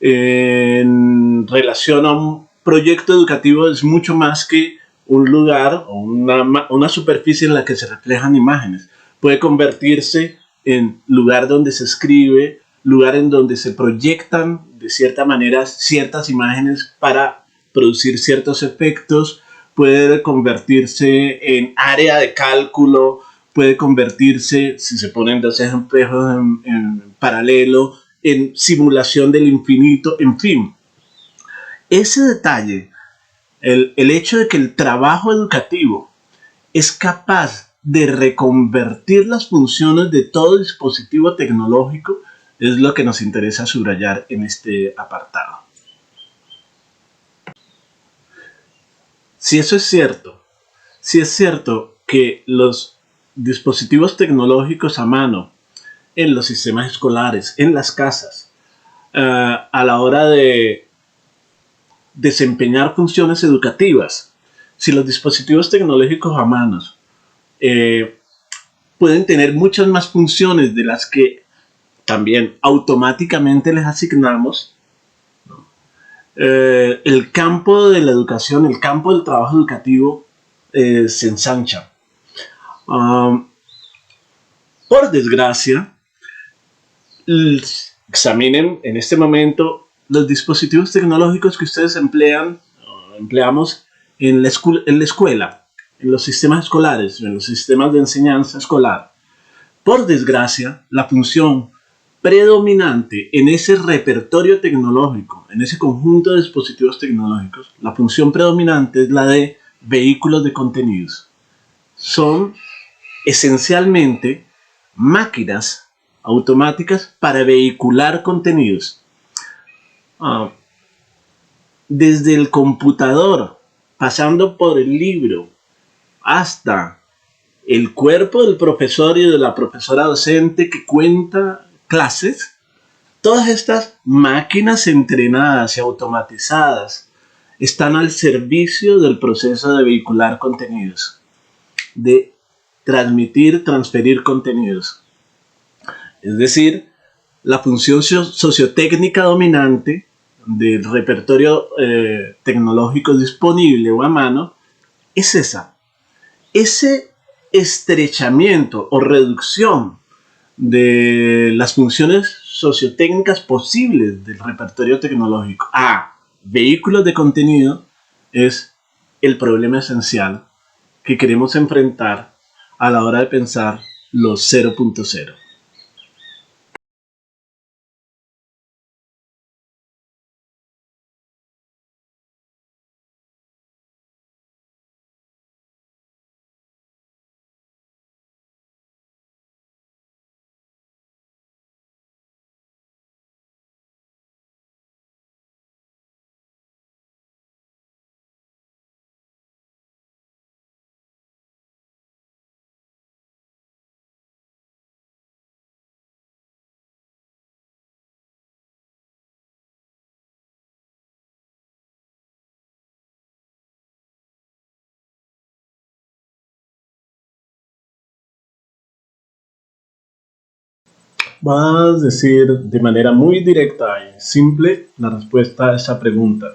en relación a un proyecto educativo es mucho más que un lugar o una superficie en la que se reflejan imágenes. Puede convertirse en lugar donde se escribe, lugar en donde se proyectan de cierta manera ciertas imágenes para producir ciertos efectos, puede convertirse en área de cálculo, puede convertirse, si se ponen dos espejos en paralelo, en simulación del infinito, en fin. Ese detalle, el hecho de que el trabajo educativo es capaz de reconvertir las funciones de todo dispositivo tecnológico, es lo que nos interesa subrayar en este apartado. Si eso es cierto, si es cierto que los dispositivos tecnológicos a mano en los sistemas escolares, en las casas, a la hora de desempeñar funciones educativas, si los dispositivos tecnológicos a manos pueden tener muchas más funciones de las que también automáticamente les asignamos, el campo de la educación, el campo del trabajo educativo se ensancha. Por desgracia, examinen en este momento los dispositivos tecnológicos que ustedes empleamos en la escuela, en los sistemas escolares, en los sistemas de enseñanza escolar. Por desgracia, la función predominante en ese repertorio tecnológico, en ese conjunto de dispositivos tecnológicos, la función predominante es la de vehículos de contenidos. Son esencialmente máquinas automáticas para vehicular contenidos. Desde el computador, pasando por el libro, hasta el cuerpo del profesor y de la profesora docente que cuenta clases, todas estas máquinas entrenadas y automatizadas están al servicio del proceso de vehicular contenidos, de transmitir, transferir contenidos. Es decir, la función sociotécnica dominante del repertorio tecnológico disponible o a mano es esa. Ese estrechamiento o reducción de las funciones sociotécnicas posibles del repertorio tecnológico a vehículos de contenido es el problema esencial que queremos enfrentar a la hora de pensar los 0.0. Vas a decir de manera muy directa y simple la respuesta a esa pregunta.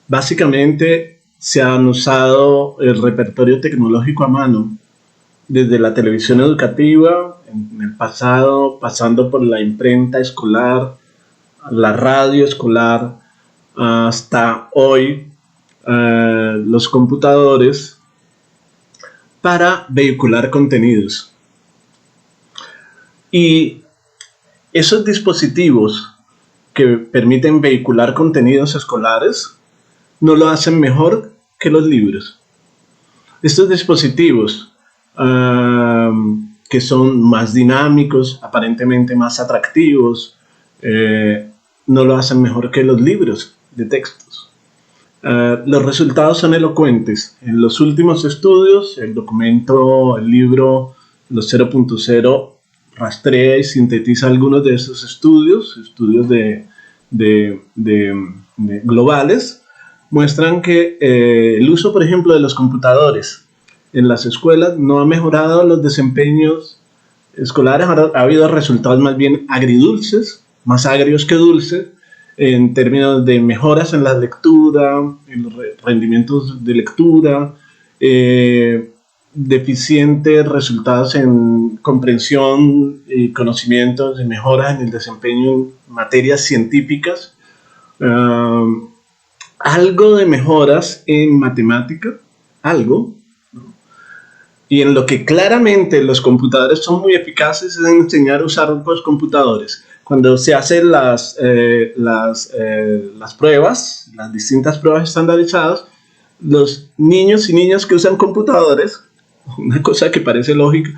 Básicamente se han usado el repertorio tecnológico a mano desde la televisión educativa en el pasado, pasando por la imprenta escolar, la radio escolar, hasta hoy los computadores para vehicular contenidos. Y esos dispositivos que permiten vehicular contenidos escolares no lo hacen mejor que los libros. Estos dispositivos que son más dinámicos, aparentemente más atractivos, no lo hacen mejor que los libros de textos. Los resultados son elocuentes. En los últimos estudios, el libro Los 0.0 rastrea y sintetiza algunos de esos estudios globales, muestran que el uso, por ejemplo, de los computadores en las escuelas no ha mejorado los desempeños escolares. Ha habido resultados más bien agridulces, más agrios que dulces, en términos de mejoras en la lectura, en los rendimientos de lectura, deficientes resultados en comprensión y conocimientos, de mejoras en el desempeño en materias científicas, algo de mejoras en matemática, algo, y en lo que claramente los computadores son muy eficaces es en enseñar a usar los computadores. Cuando se hacen las pruebas, las distintas pruebas estandarizadas, los niños y niñas que usan computadores, una cosa que parece lógico,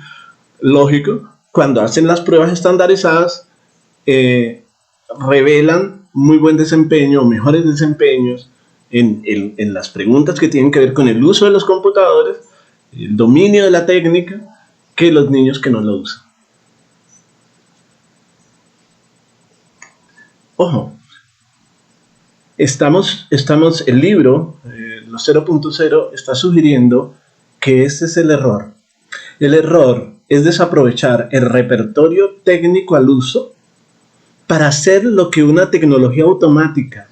cuando hacen las pruebas estandarizadas, revelan muy buen desempeño, mejores desempeños en las preguntas que tienen que ver con el uso de los computadores, el dominio de la técnica, que los niños que no lo usan. Ojo, el libro, los 0.0, está sugiriendo que ese es el error. El error es desaprovechar el repertorio técnico al uso para hacer lo que una tecnología automática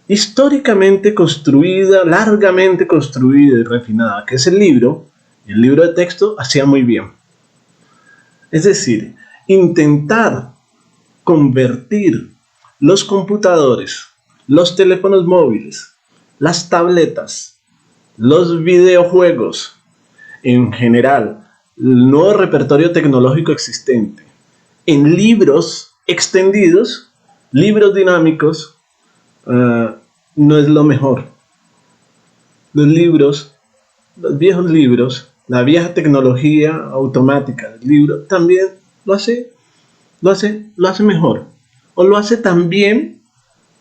históricamente construida, largamente construida y refinada, que es el libro de texto, hacía muy bien. Es decir, intentar convertir los computadores, los teléfonos móviles, las tabletas, los videojuegos, en general, el nuevo repertorio tecnológico existente, en libros extendidos, libros dinámicos, no es lo mejor. Los viejos libros, la vieja tecnología automática del libro también lo hace mejor, o lo hace tan bien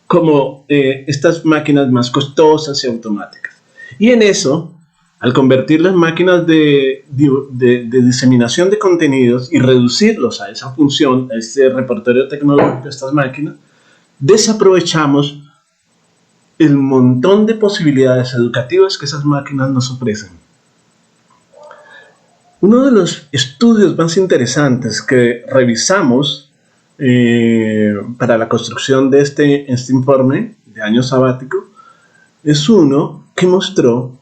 como estas máquinas más costosas y automáticas. Y en eso, al convertir las máquinas de diseminación de contenidos y reducirlos a esa función, a ese repertorio tecnológico de estas máquinas, desaprovechamos el montón de posibilidades educativas que esas máquinas nos ofrecen. Uno de los estudios más interesantes que revisamos para la construcción de este informe de año sabático es uno que mostró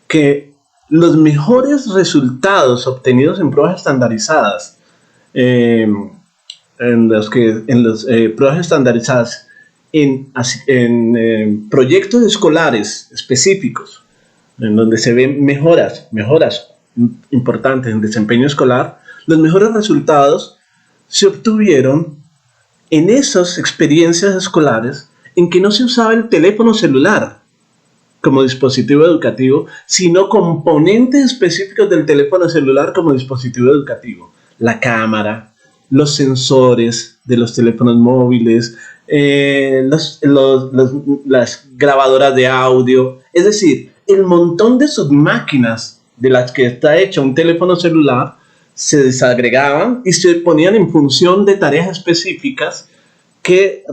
que los mejores resultados obtenidos en pruebas estandarizadas, pruebas estandarizadas en proyectos escolares específicos, en donde se ven mejoras importantes en desempeño escolar, los mejores resultados se obtuvieron en esas experiencias escolares en que no se usaba el teléfono celular como dispositivo educativo, sino componentes específicos del teléfono celular como dispositivo educativo. La cámara, los sensores de los teléfonos móviles, las grabadoras de audio, es decir, el montón de submáquinas de las que está hecho un teléfono celular se desagregaban y se ponían en función de tareas específicas que,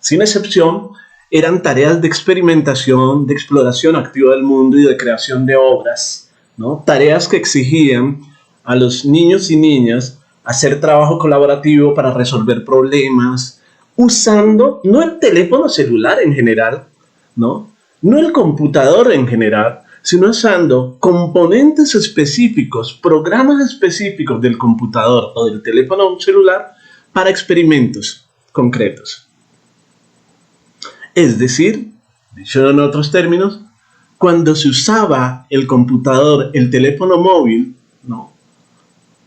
sin excepción, eran tareas de experimentación, de exploración activa del mundo y de creación de obras, ¿no? Tareas que exigían a los niños y niñas hacer trabajo colaborativo para resolver problemas, usando no el teléfono celular en general, no el computador en general, sino usando componentes específicos, programas específicos del computador o del teléfono celular para experimentos. concretos. Es decir, dicho en otros términos, cuando se usaba el computador, el teléfono móvil, ¿no?,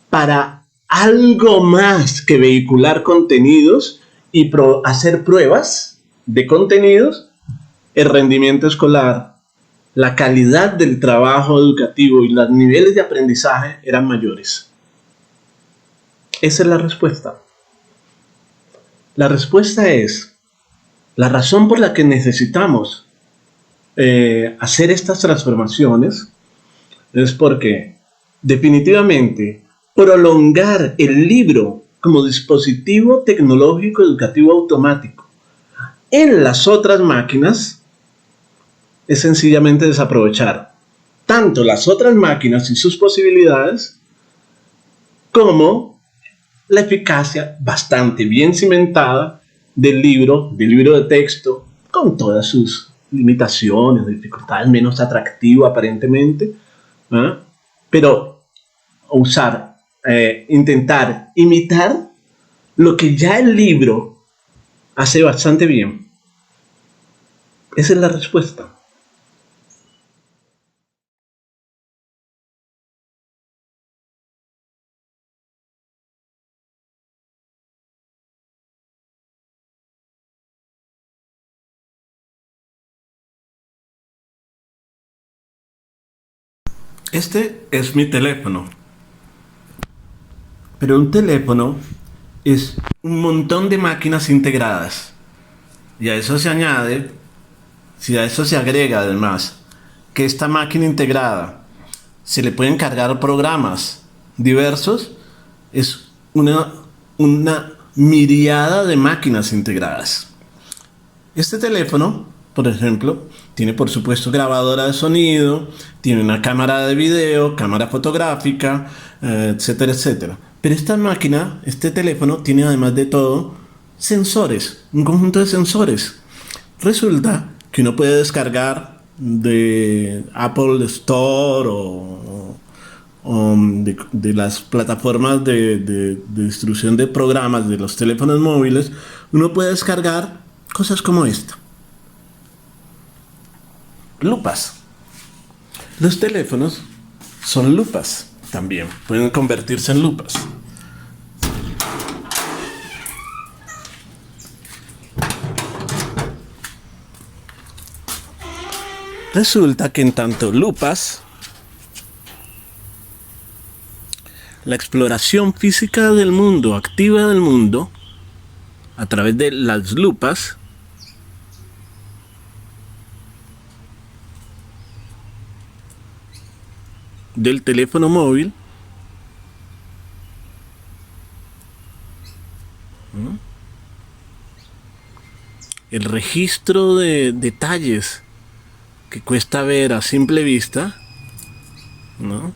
para algo más que vehicular contenidos y hacer pruebas de contenidos, el rendimiento escolar, la calidad del trabajo educativo y los niveles de aprendizaje eran mayores. Esa es la respuesta. La respuesta es, la razón por la que necesitamos hacer estas transformaciones es porque definitivamente prolongar el libro como dispositivo tecnológico educativo automático en las otras máquinas es sencillamente desaprovechar tanto las otras máquinas y sus posibilidades como la eficacia bastante bien cimentada del libro de texto, con todas sus limitaciones, dificultades, menos atractivo aparentemente, ¿eh? Pero usar, intentar imitar lo que ya el libro hace bastante bien. Esa es la respuesta. Este es mi teléfono. Pero un teléfono es un montón de máquinas integradas. Y a eso se añade, si a eso se agrega además, que esta máquina integrada se le pueden cargar programas diversos, es una miriada de máquinas integradas. Este teléfono, por ejemplo, tiene por supuesto grabadora de sonido, tiene una cámara de video, cámara fotográfica, etcétera, etcétera. Pero esta máquina, este teléfono, tiene además de todo sensores, un conjunto de sensores. Resulta que uno puede descargar de Apple Store o de las plataformas de distribución de programas de los teléfonos móviles, uno puede descargar cosas como esta. Lupas. Los teléfonos son lupas también, pueden convertirse en lupas. Resulta que en tanto lupas, la exploración física del mundo, activa del mundo, a través de las lupas, del teléfono móvil, el registro de detalles que cuesta ver a simple vista, ¿no?,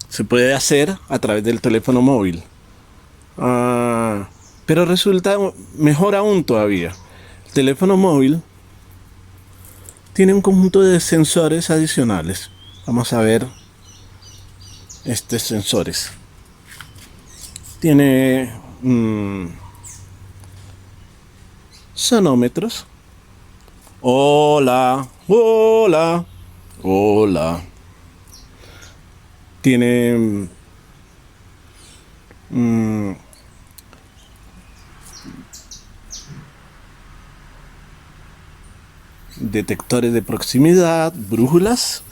se puede hacer a través del teléfono móvil. Pero resulta mejor aún todavía. El teléfono móvil tiene un conjunto de sensores adicionales. Vamos a ver estos sensores. Tiene sonómetros. Hola, hola, hola. Tiene detectores de proximidad, brújulas.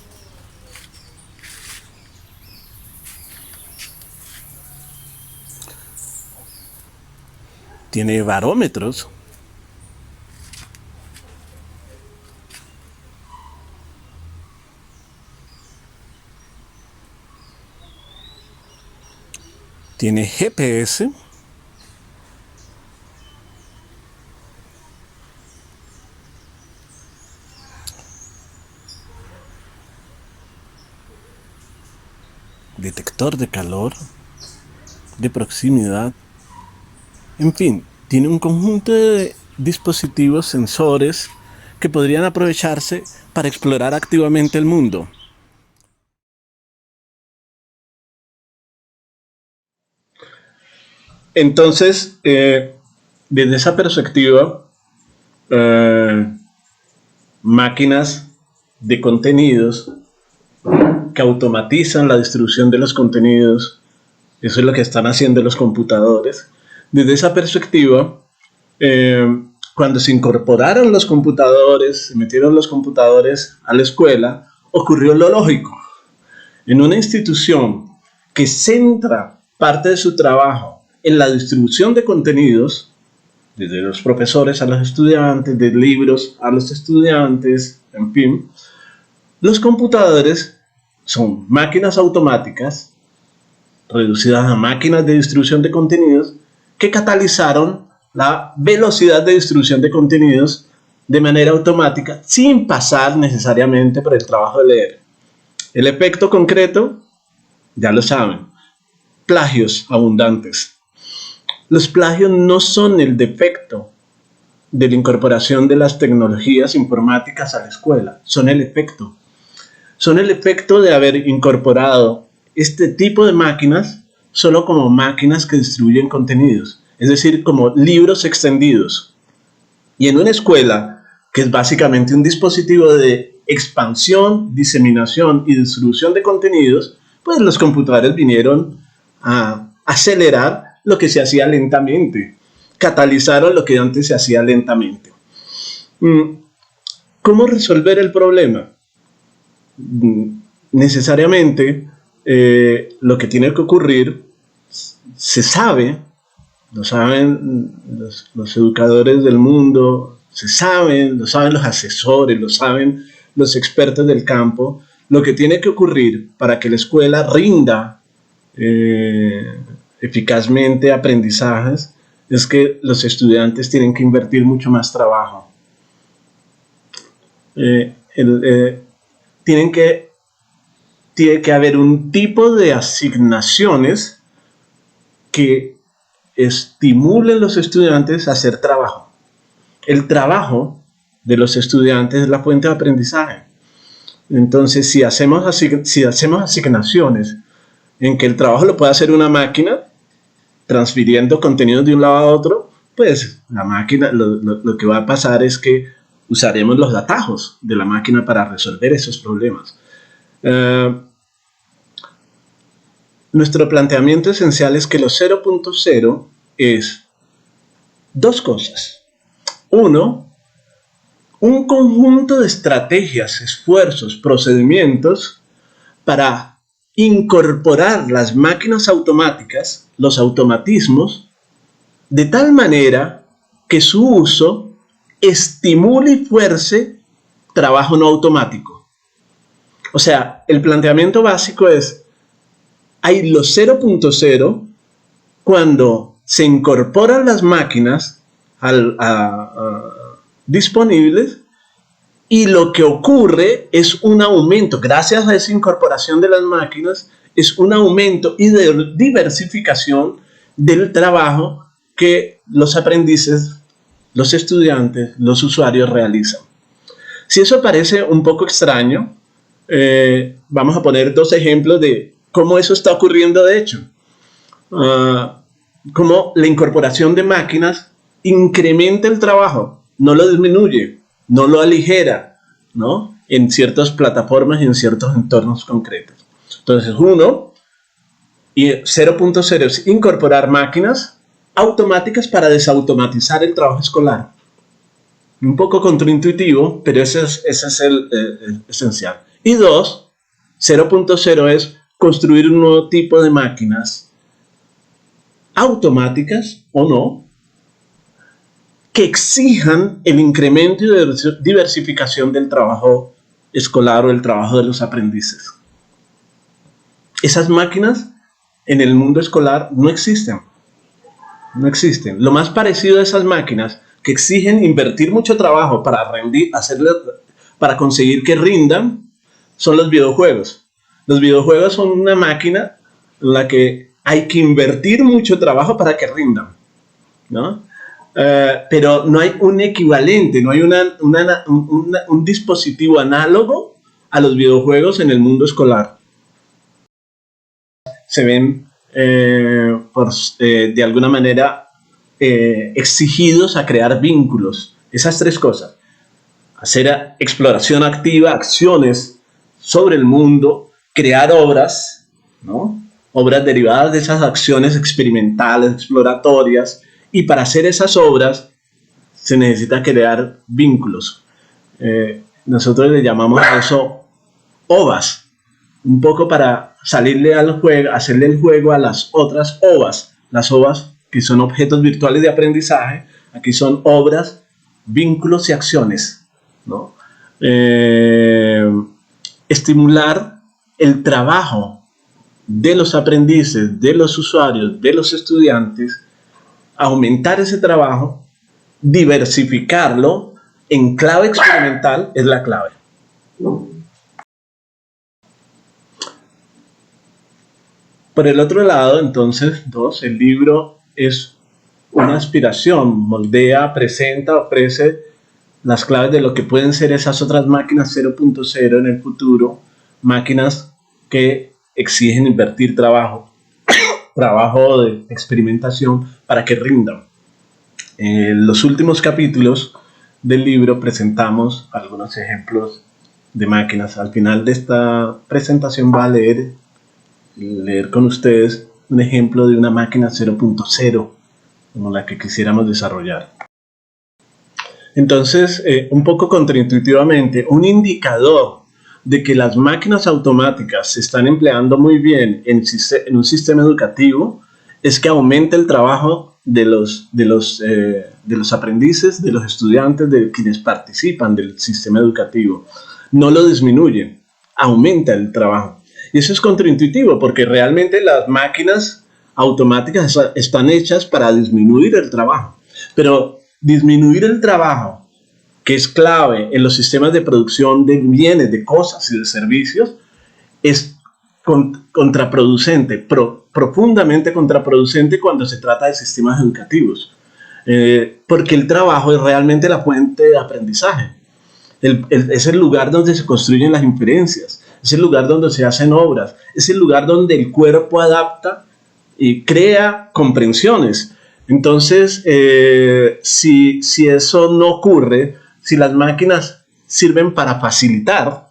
Tiene barómetros. Tiene GPS. Detector de calor, de proximidad. En fin, tiene un conjunto de dispositivos, sensores, que podrían aprovecharse para explorar activamente el mundo. Entonces, Desde esa perspectiva, máquinas de contenidos que automatizan la distribución de los contenidos, eso es lo que están haciendo los computadores. Desde esa perspectiva, cuando se incorporaron los computadores, se metieron los computadores a la escuela, ocurrió lo lógico. En una institución que centra parte de su trabajo en la distribución de contenidos, desde los profesores a los estudiantes, de libros a los estudiantes, en fin, los computadores son máquinas automáticas reducidas a máquinas de distribución de contenidos que catalizaron la velocidad de distribución de contenidos de manera automática sin pasar necesariamente por el trabajo de leer. El efecto concreto, ya lo saben, plagios abundantes. Los plagios no son el defecto de la incorporación de las tecnologías informáticas a la escuela, son el efecto. Son el efecto de haber incorporado este tipo de máquinas solo como máquinas que distribuyen contenidos, es decir, como libros extendidos. Y en una escuela, que es básicamente un dispositivo de expansión, diseminación y distribución de contenidos, pues los computadores vinieron a acelerar lo que se hacía lentamente, catalizaron lo que antes se hacía lentamente. ¿Cómo resolver el problema? Necesariamente lo que tiene que ocurrir se sabe, lo saben los educadores del mundo, lo saben los asesores, lo saben los expertos del campo. Lo que tiene que ocurrir para que la escuela rinda eficazmente aprendizajes es que los estudiantes tienen que invertir mucho más trabajo. Tiene que haber un tipo de asignaciones que estimulen a los estudiantes a hacer trabajo. El trabajo de los estudiantes es la fuente de aprendizaje. Entonces, si hacemos asignaciones en que el trabajo lo puede hacer una máquina, transfiriendo contenidos de un lado a otro, pues la máquina, lo que va a pasar es que usaremos los atajos de la máquina para resolver esos problemas. Nuestro planteamiento esencial es que lo 0.0 es dos cosas. Uno, un conjunto de estrategias, esfuerzos, procedimientos para incorporar las máquinas automáticas, los automatismos, de tal manera que su uso estimule y fuerce trabajo no automático. O sea, el planteamiento básico es, hay lo 0.0 cuando se incorporan las máquinas disponibles y lo que ocurre es un aumento, gracias a esa incorporación de las máquinas, es un aumento y de diversificación del trabajo que los aprendices, los estudiantes, los usuarios realizan. Si eso parece un poco extraño, vamos a poner dos ejemplos de cómo eso está ocurriendo de hecho. Cómo la incorporación de máquinas incrementa el trabajo, no lo disminuye, no lo aligera, ¿no? En ciertas plataformas y en ciertos entornos concretos. Entonces, 0.0 es incorporar máquinas automáticas para desautomatizar el trabajo escolar. Un poco contraintuitivo, pero ese es el esencial. Y 2, 0.0 es construir un nuevo tipo de máquinas automáticas o no, que exijan el incremento y diversificación del trabajo escolar o el trabajo de los aprendices. Esas máquinas en el mundo escolar no existen. No existen. Lo más parecido a esas máquinas que exigen invertir mucho trabajo para para conseguir que rindan son los videojuegos. Los videojuegos son una máquina en la que hay que invertir mucho trabajo para que rindan, ¿no? Pero no hay un equivalente, no hay un dispositivo análogo a los videojuegos en el mundo escolar. Se ven, de alguna manera, exigidos a crear vínculos. Esas tres cosas. Hacer exploración activa, acciones sobre el mundo, crear obras, ¿no? Obras derivadas de esas acciones experimentales, exploratorias, y para hacer esas obras se necesita crear vínculos. Nosotros le llamamos a eso OVAs, un poco para salirle al juego, hacerle el juego a las otras OVAs. Las OVAs, que son objetos virtuales de aprendizaje, aquí son obras, vínculos y acciones, ¿no? Estimular el trabajo de los aprendices, de los usuarios, de los estudiantes, aumentar ese trabajo, diversificarlo en clave experimental es la clave. Por el otro lado, entonces, el libro es una aspiración, moldea, presenta, ofrece las claves de lo que pueden ser esas otras máquinas 0.0 en el futuro, máquinas que exigen invertir trabajo de experimentación para que rindan. En los últimos capítulos del libro presentamos algunos ejemplos de máquinas. Al final de esta presentación va a leer con ustedes un ejemplo de una máquina 0.0 como la que quisiéramos desarrollar. Entonces, un poco contraintuitivamente, un indicador de que las máquinas automáticas se están empleando muy bien en un sistema educativo es que aumenta el trabajo de los aprendices, de los estudiantes, de quienes participan del sistema educativo. No lo disminuye, aumenta el trabajo. Y eso es contraintuitivo porque realmente las máquinas automáticas están hechas para disminuir el trabajo. Pero disminuir el trabajo, que es clave en los sistemas de producción de bienes, de cosas y de servicios, es contraproducente, profundamente contraproducente cuando se trata de sistemas educativos. Porque el trabajo es realmente la fuente de aprendizaje. Es el lugar donde se construyen las inferencias, es el lugar donde se hacen obras, es el lugar donde el cuerpo adapta y crea comprensiones. Entonces, si eso no ocurre, si las máquinas sirven para facilitar,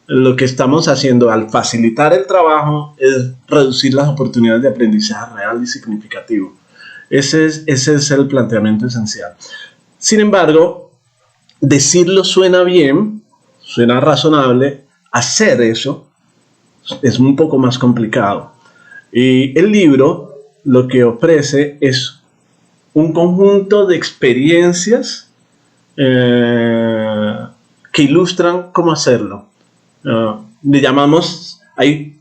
lo que estamos haciendo al facilitar el trabajo es reducir las oportunidades de aprendizaje real y significativo. Ese es el planteamiento esencial. Sin embargo, decirlo suena bien, suena razonable, hacer eso es un poco más complicado. Y el libro lo que ofrece es un conjunto de experiencias que ilustran cómo hacerlo. Le llamamos, hay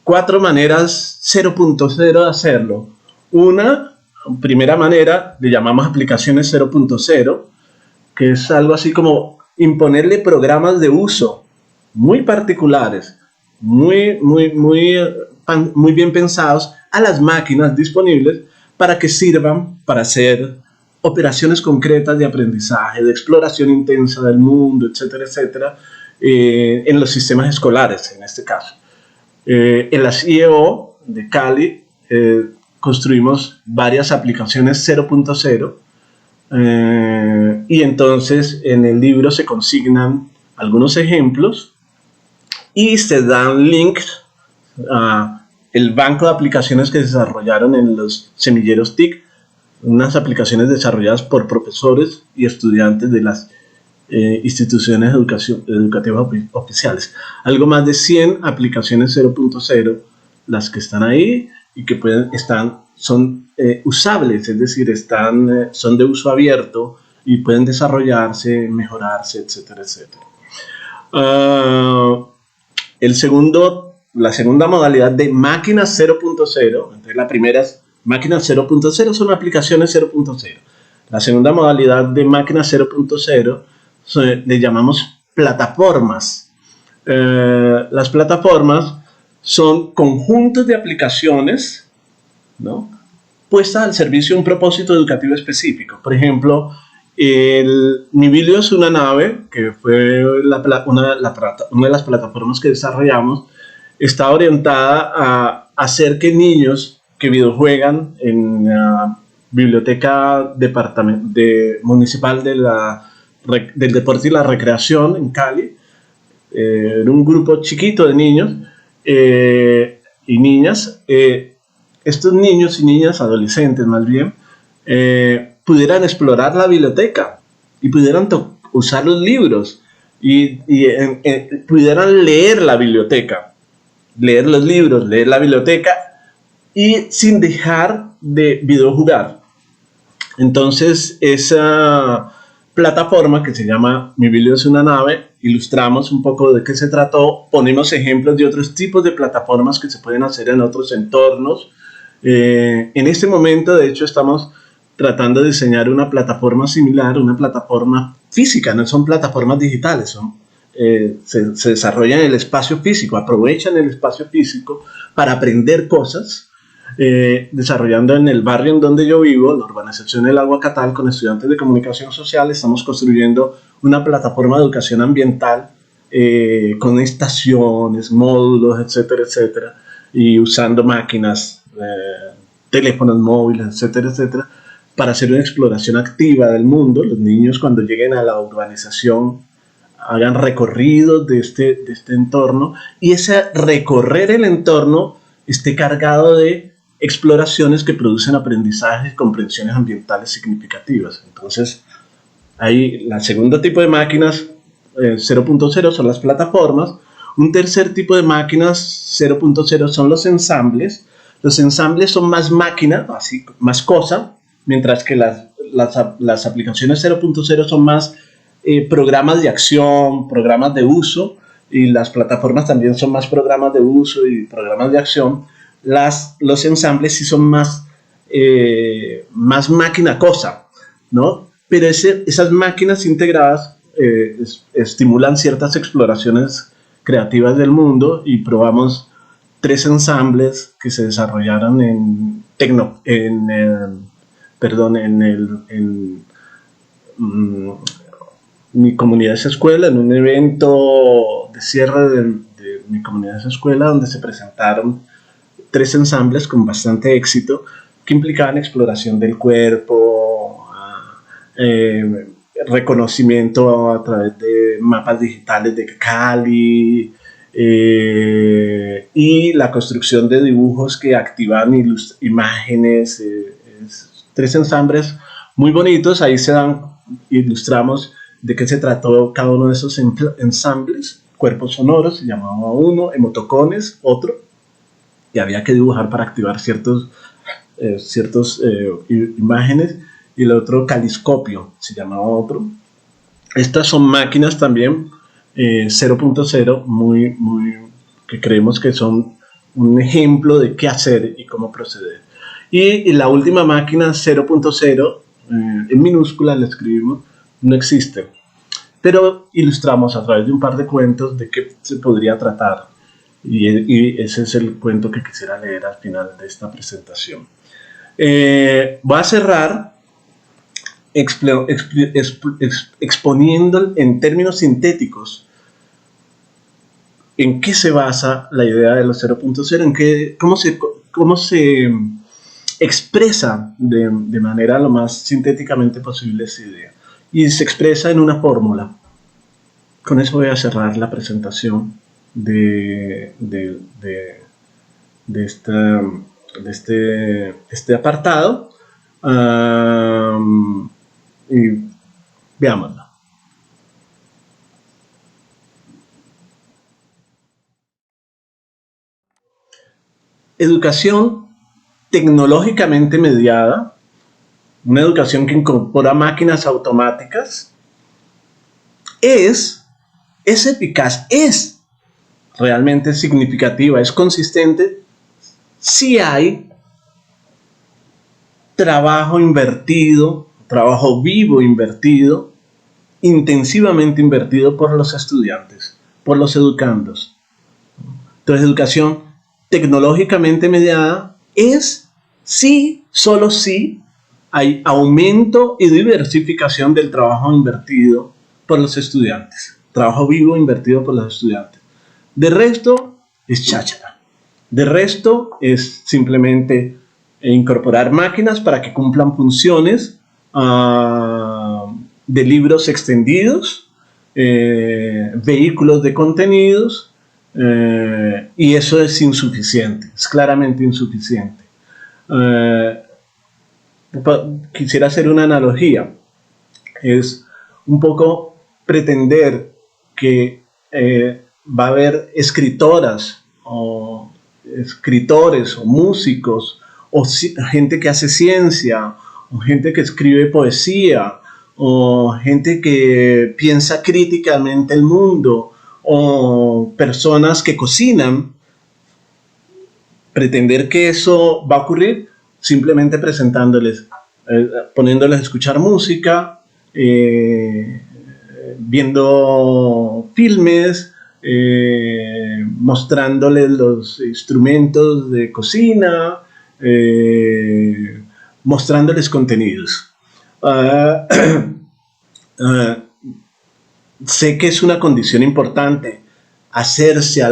4 maneras 0.0 de hacerlo. Una primera manera le llamamos aplicaciones 0.0, que es algo así como imponerle programas de uso muy particulares, muy bien pensados a las máquinas disponibles para que sirvan para hacer operaciones concretas de aprendizaje, de exploración intensa del mundo, etcétera, etcétera, en los sistemas escolares, en este caso. En la CIEO de Cali construimos varias aplicaciones 0.0 y entonces en el libro se consignan algunos ejemplos y se dan links a el banco de aplicaciones que se desarrollaron en los semilleros TIC, unas aplicaciones desarrolladas por profesores y estudiantes de las instituciones educativas oficiales. Algo más de 100 aplicaciones 0.0, las que están ahí y que son usables, es decir, son de uso abierto y pueden desarrollarse, mejorarse, etcétera, etcétera. La segunda modalidad de máquinas 0.0, entonces la primera es máquinas 0.0, son aplicaciones 0.0. La segunda modalidad de máquinas 0.0 le llamamos plataformas. Las plataformas son conjuntos de aplicaciones, ¿no?, puestas al servicio de un propósito educativo específico. Por ejemplo, el Nibilio es una nave, que fue una de las plataformas que desarrollamos, está orientada a hacer que niños que videojuegan en biblioteca municipal del deporte y la recreación en Cali. Era un grupo chiquito de niños y niñas. Estos niños y niñas, adolescentes más bien, pudieran explorar la biblioteca y pudieran usar los libros y pudieran leer la biblioteca, leer los libros, leer la biblioteca y sin dejar de videojugar. Entonces, esa plataforma que se llama Mi Biblio es una nave, ilustramos un poco de qué se trató, ponemos ejemplos de otros tipos de plataformas que se pueden hacer en otros entornos. En este momento, de hecho, estamos tratando de diseñar una plataforma similar, una plataforma física, no son plataformas digitales, se desarrollan en el espacio físico, aprovechan el espacio físico para aprender cosas. Desarrollando en el barrio en donde yo vivo, la urbanización del Aguacatal, con estudiantes de comunicación social, estamos construyendo una plataforma de educación ambiental con estaciones, módulos, etcétera, etcétera, y usando máquinas, teléfonos móviles, etcétera, etcétera, para hacer una exploración activa del mundo. Los niños, cuando lleguen a la urbanización, hagan recorridos de este entorno, y ese recorrer el entorno esté cargado de exploraciones que producen aprendizajes y comprensiones ambientales significativas. Entonces, ahí la segundo tipo de máquinas 0.0 son las plataformas. Un tercer tipo de máquinas 0.0 son los ensambles. Los ensambles son más máquina, así, más cosa, mientras que las aplicaciones 0.0 son más programas de acción, programas de uso, y las plataformas también son más programas de uso y programas de acción. Los ensambles sí son más máquina cosa, ¿no? Pero esas máquinas integradas estimulan ciertas exploraciones creativas del mundo, y probamos 3 ensambles que se desarrollaron en mi comunidad es escuela, en un evento de cierre de mi comunidad es escuela, donde se presentaron 3 ensambles con bastante éxito que implicaban exploración del cuerpo, reconocimiento a través de mapas digitales de Cali, y la construcción de dibujos que activan imágenes. 3 ensambles muy bonitos. Ahí ilustramos de qué se trató cada uno de esos ensambles. Cuerpos sonoros se llamaba uno, emotocones otro, y había que dibujar para activar ciertas imágenes, y el otro caliscopio se llamaba otro. Estas son máquinas también 0.0 que creemos que son un ejemplo de qué hacer y cómo proceder. Y la última máquina 0.0 en minúscula la escribimos, no existe, pero ilustramos a través de un par de cuentos de qué se podría tratar, y ese es el cuento que quisiera leer al final de esta presentación. Voy a cerrar exponiendo en términos sintéticos en qué se basa la idea de los 0.0, cómo se expresa de manera lo más sintéticamente posible esa idea, y se expresa en una fórmula. Con eso voy a cerrar la presentación de este apartado, y veámoslo. Educación tecnológicamente mediada, una educación que incorpora máquinas automáticas, es eficaz, es realmente significativa, es consistente si hay trabajo invertido, trabajo vivo invertido, intensivamente invertido por los estudiantes, por los educandos. Entonces, educación tecnológicamente mediada es si, solo si, hay aumento y diversificación del trabajo invertido por los estudiantes, trabajo vivo invertido por los estudiantes. De resto, es cháchara. De resto, es simplemente e incorporar máquinas para que cumplan funciones de libros extendidos, vehículos de contenidos, y eso es insuficiente, es claramente insuficiente. Quisiera hacer una analogía, es un poco pretender que va a haber escritoras o escritores o músicos o gente que hace ciencia o gente que escribe poesía o gente que piensa críticamente el mundo o personas que cocinan, pretender que eso va a ocurrir simplemente presentándoles, poniéndoles a escuchar música, viendo filmes, mostrándoles los instrumentos de cocina, mostrándoles contenidos. Sé que es una condición importante hacerse a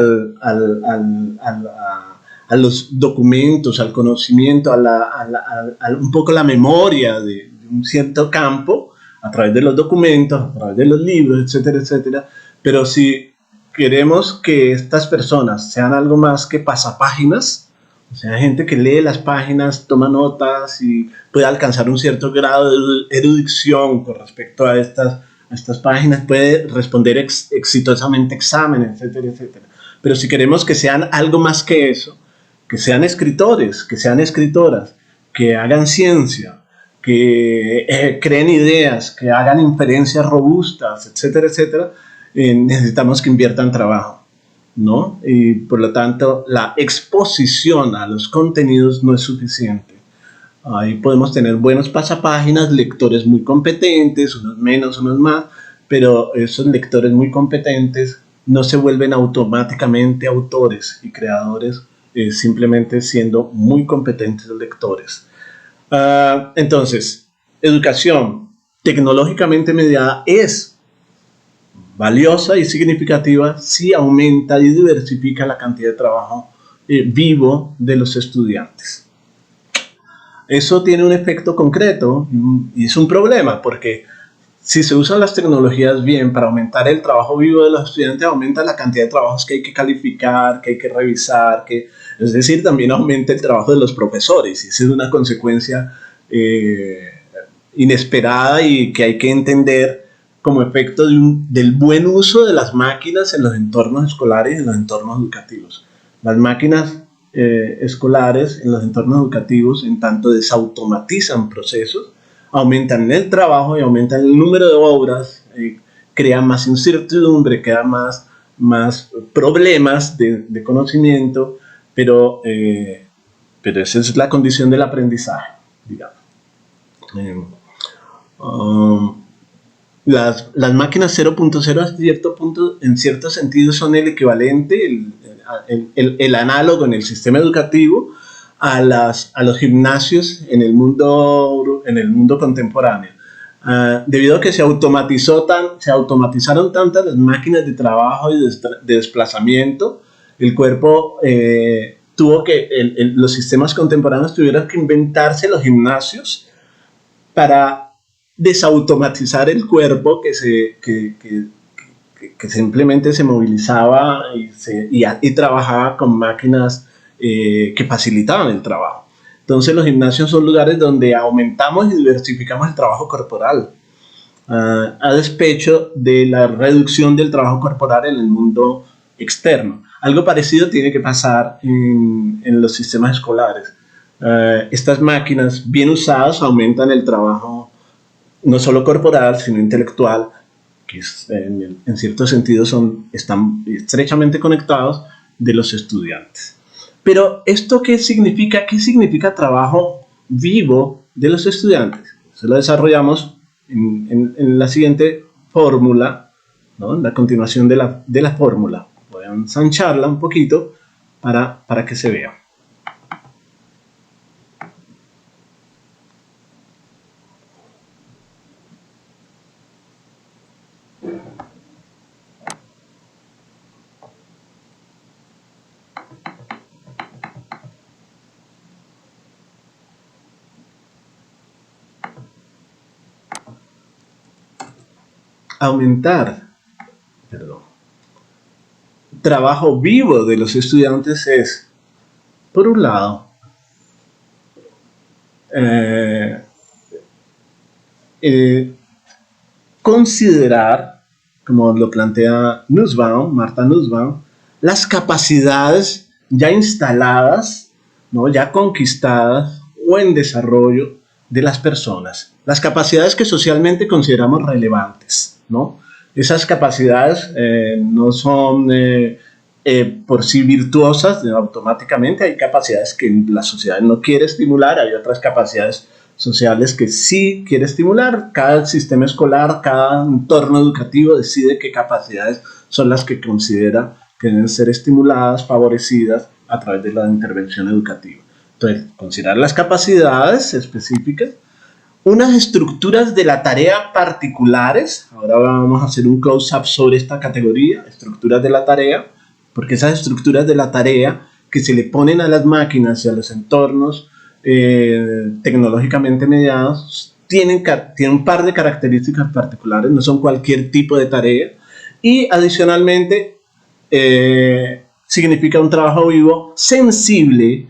los documentos, al conocimiento, un poco la memoria de un cierto campo, a través de los documentos, a través de los libros, etcétera, etcétera. Pero si queremos que estas personas sean algo más que pasapáginas, o sea, gente que lee las páginas, toma notas y puede alcanzar un cierto grado de erudición con respecto a estas páginas, puede responder exitosamente exámenes, etcétera, etcétera. Pero si queremos que sean algo más que eso, que sean escritores, que sean escritoras, que hagan ciencia, que creen ideas, que hagan inferencias robustas, etcétera, etcétera, necesitamos que inviertan trabajo, ¿no? Y por lo tanto, la exposición a los contenidos no es suficiente. Ahí podemos tener buenos pasapáginas, lectores muy competentes, unos menos, unos más, pero esos lectores muy competentes no se vuelven automáticamente autores y creadores, simplemente siendo muy competentes lectores. Entonces, educación tecnológicamente mediada es valiosa y significativa si aumenta y diversifica la cantidad de trabajo vivo de los estudiantes. Eso tiene un efecto concreto y es un problema porque si se usan las tecnologías bien para aumentar el trabajo vivo de los estudiantes, aumenta la cantidad de trabajos que hay que calificar, que hay que revisar, es decir, también aumenta el trabajo de los profesores y esa es una consecuencia inesperada y que hay que entender como efecto del buen uso de las máquinas en los entornos escolares y en los entornos educativos. Las máquinas escolares en los entornos educativos, en tanto desautomatizan procesos, aumentan el trabajo y aumentan el número de obras, crean más incertidumbre, crean más problemas de conocimiento, pero esa es la condición del aprendizaje, digamos. Las máquinas 0.0 a cierto punto, en cierto sentido, son el equivalente, el análogo en el sistema educativo a los gimnasios en el mundo contemporáneo. Debido a que se automatizaron tantas las máquinas de trabajo y de desplazamiento, el cuerpo tuvo que, los sistemas contemporáneos tuvieron que inventarse los gimnasios para desautomatizar el cuerpo que simplemente se movilizaba y trabajaba con máquinas que facilitaban el trabajo. Entonces los gimnasios son lugares donde aumentamos y diversificamos el trabajo corporal, a despecho de la reducción del trabajo corporal en el mundo externo. Algo parecido tiene que pasar en los sistemas escolares. Estas máquinas bien usadas aumentan el trabajo no solo corporal, sino intelectual, que en cierto sentido están estrechamente conectados de los estudiantes. Pero ¿esto qué significa? ¿Qué significa trabajo vivo de los estudiantes? Eso lo desarrollamos en la siguiente fórmula, ¿no? En la continuación de la fórmula. Voy a ensancharla un poquito para que se vea. aumentar, perdón, trabajo vivo de los estudiantes es, por un lado, considerar, como lo plantea Nussbaum, Martha Nussbaum, las capacidades ya instaladas, ¿no? Ya conquistadas o en desarrollo de las personas. Las capacidades que socialmente consideramos relevantes, ¿no? Esas capacidades no son por sí virtuosas automáticamente. Hay capacidades que la sociedad no quiere estimular, hay otras capacidades sociales que sí quiere estimular. Cada sistema escolar, cada entorno educativo decide qué capacidades son las que considera que deben ser estimuladas, favorecidas a través de la intervención educativa. Entonces, considerar las capacidades específicas, unas estructuras de la tarea particulares. Ahora vamos a hacer un close-up sobre esta categoría, estructuras de la tarea, porque esas estructuras de la tarea que se le ponen a las máquinas y a los entornos tecnológicamente mediados tienen un par de características particulares, no son cualquier tipo de tarea, y adicionalmente significa un trabajo vivo sensible,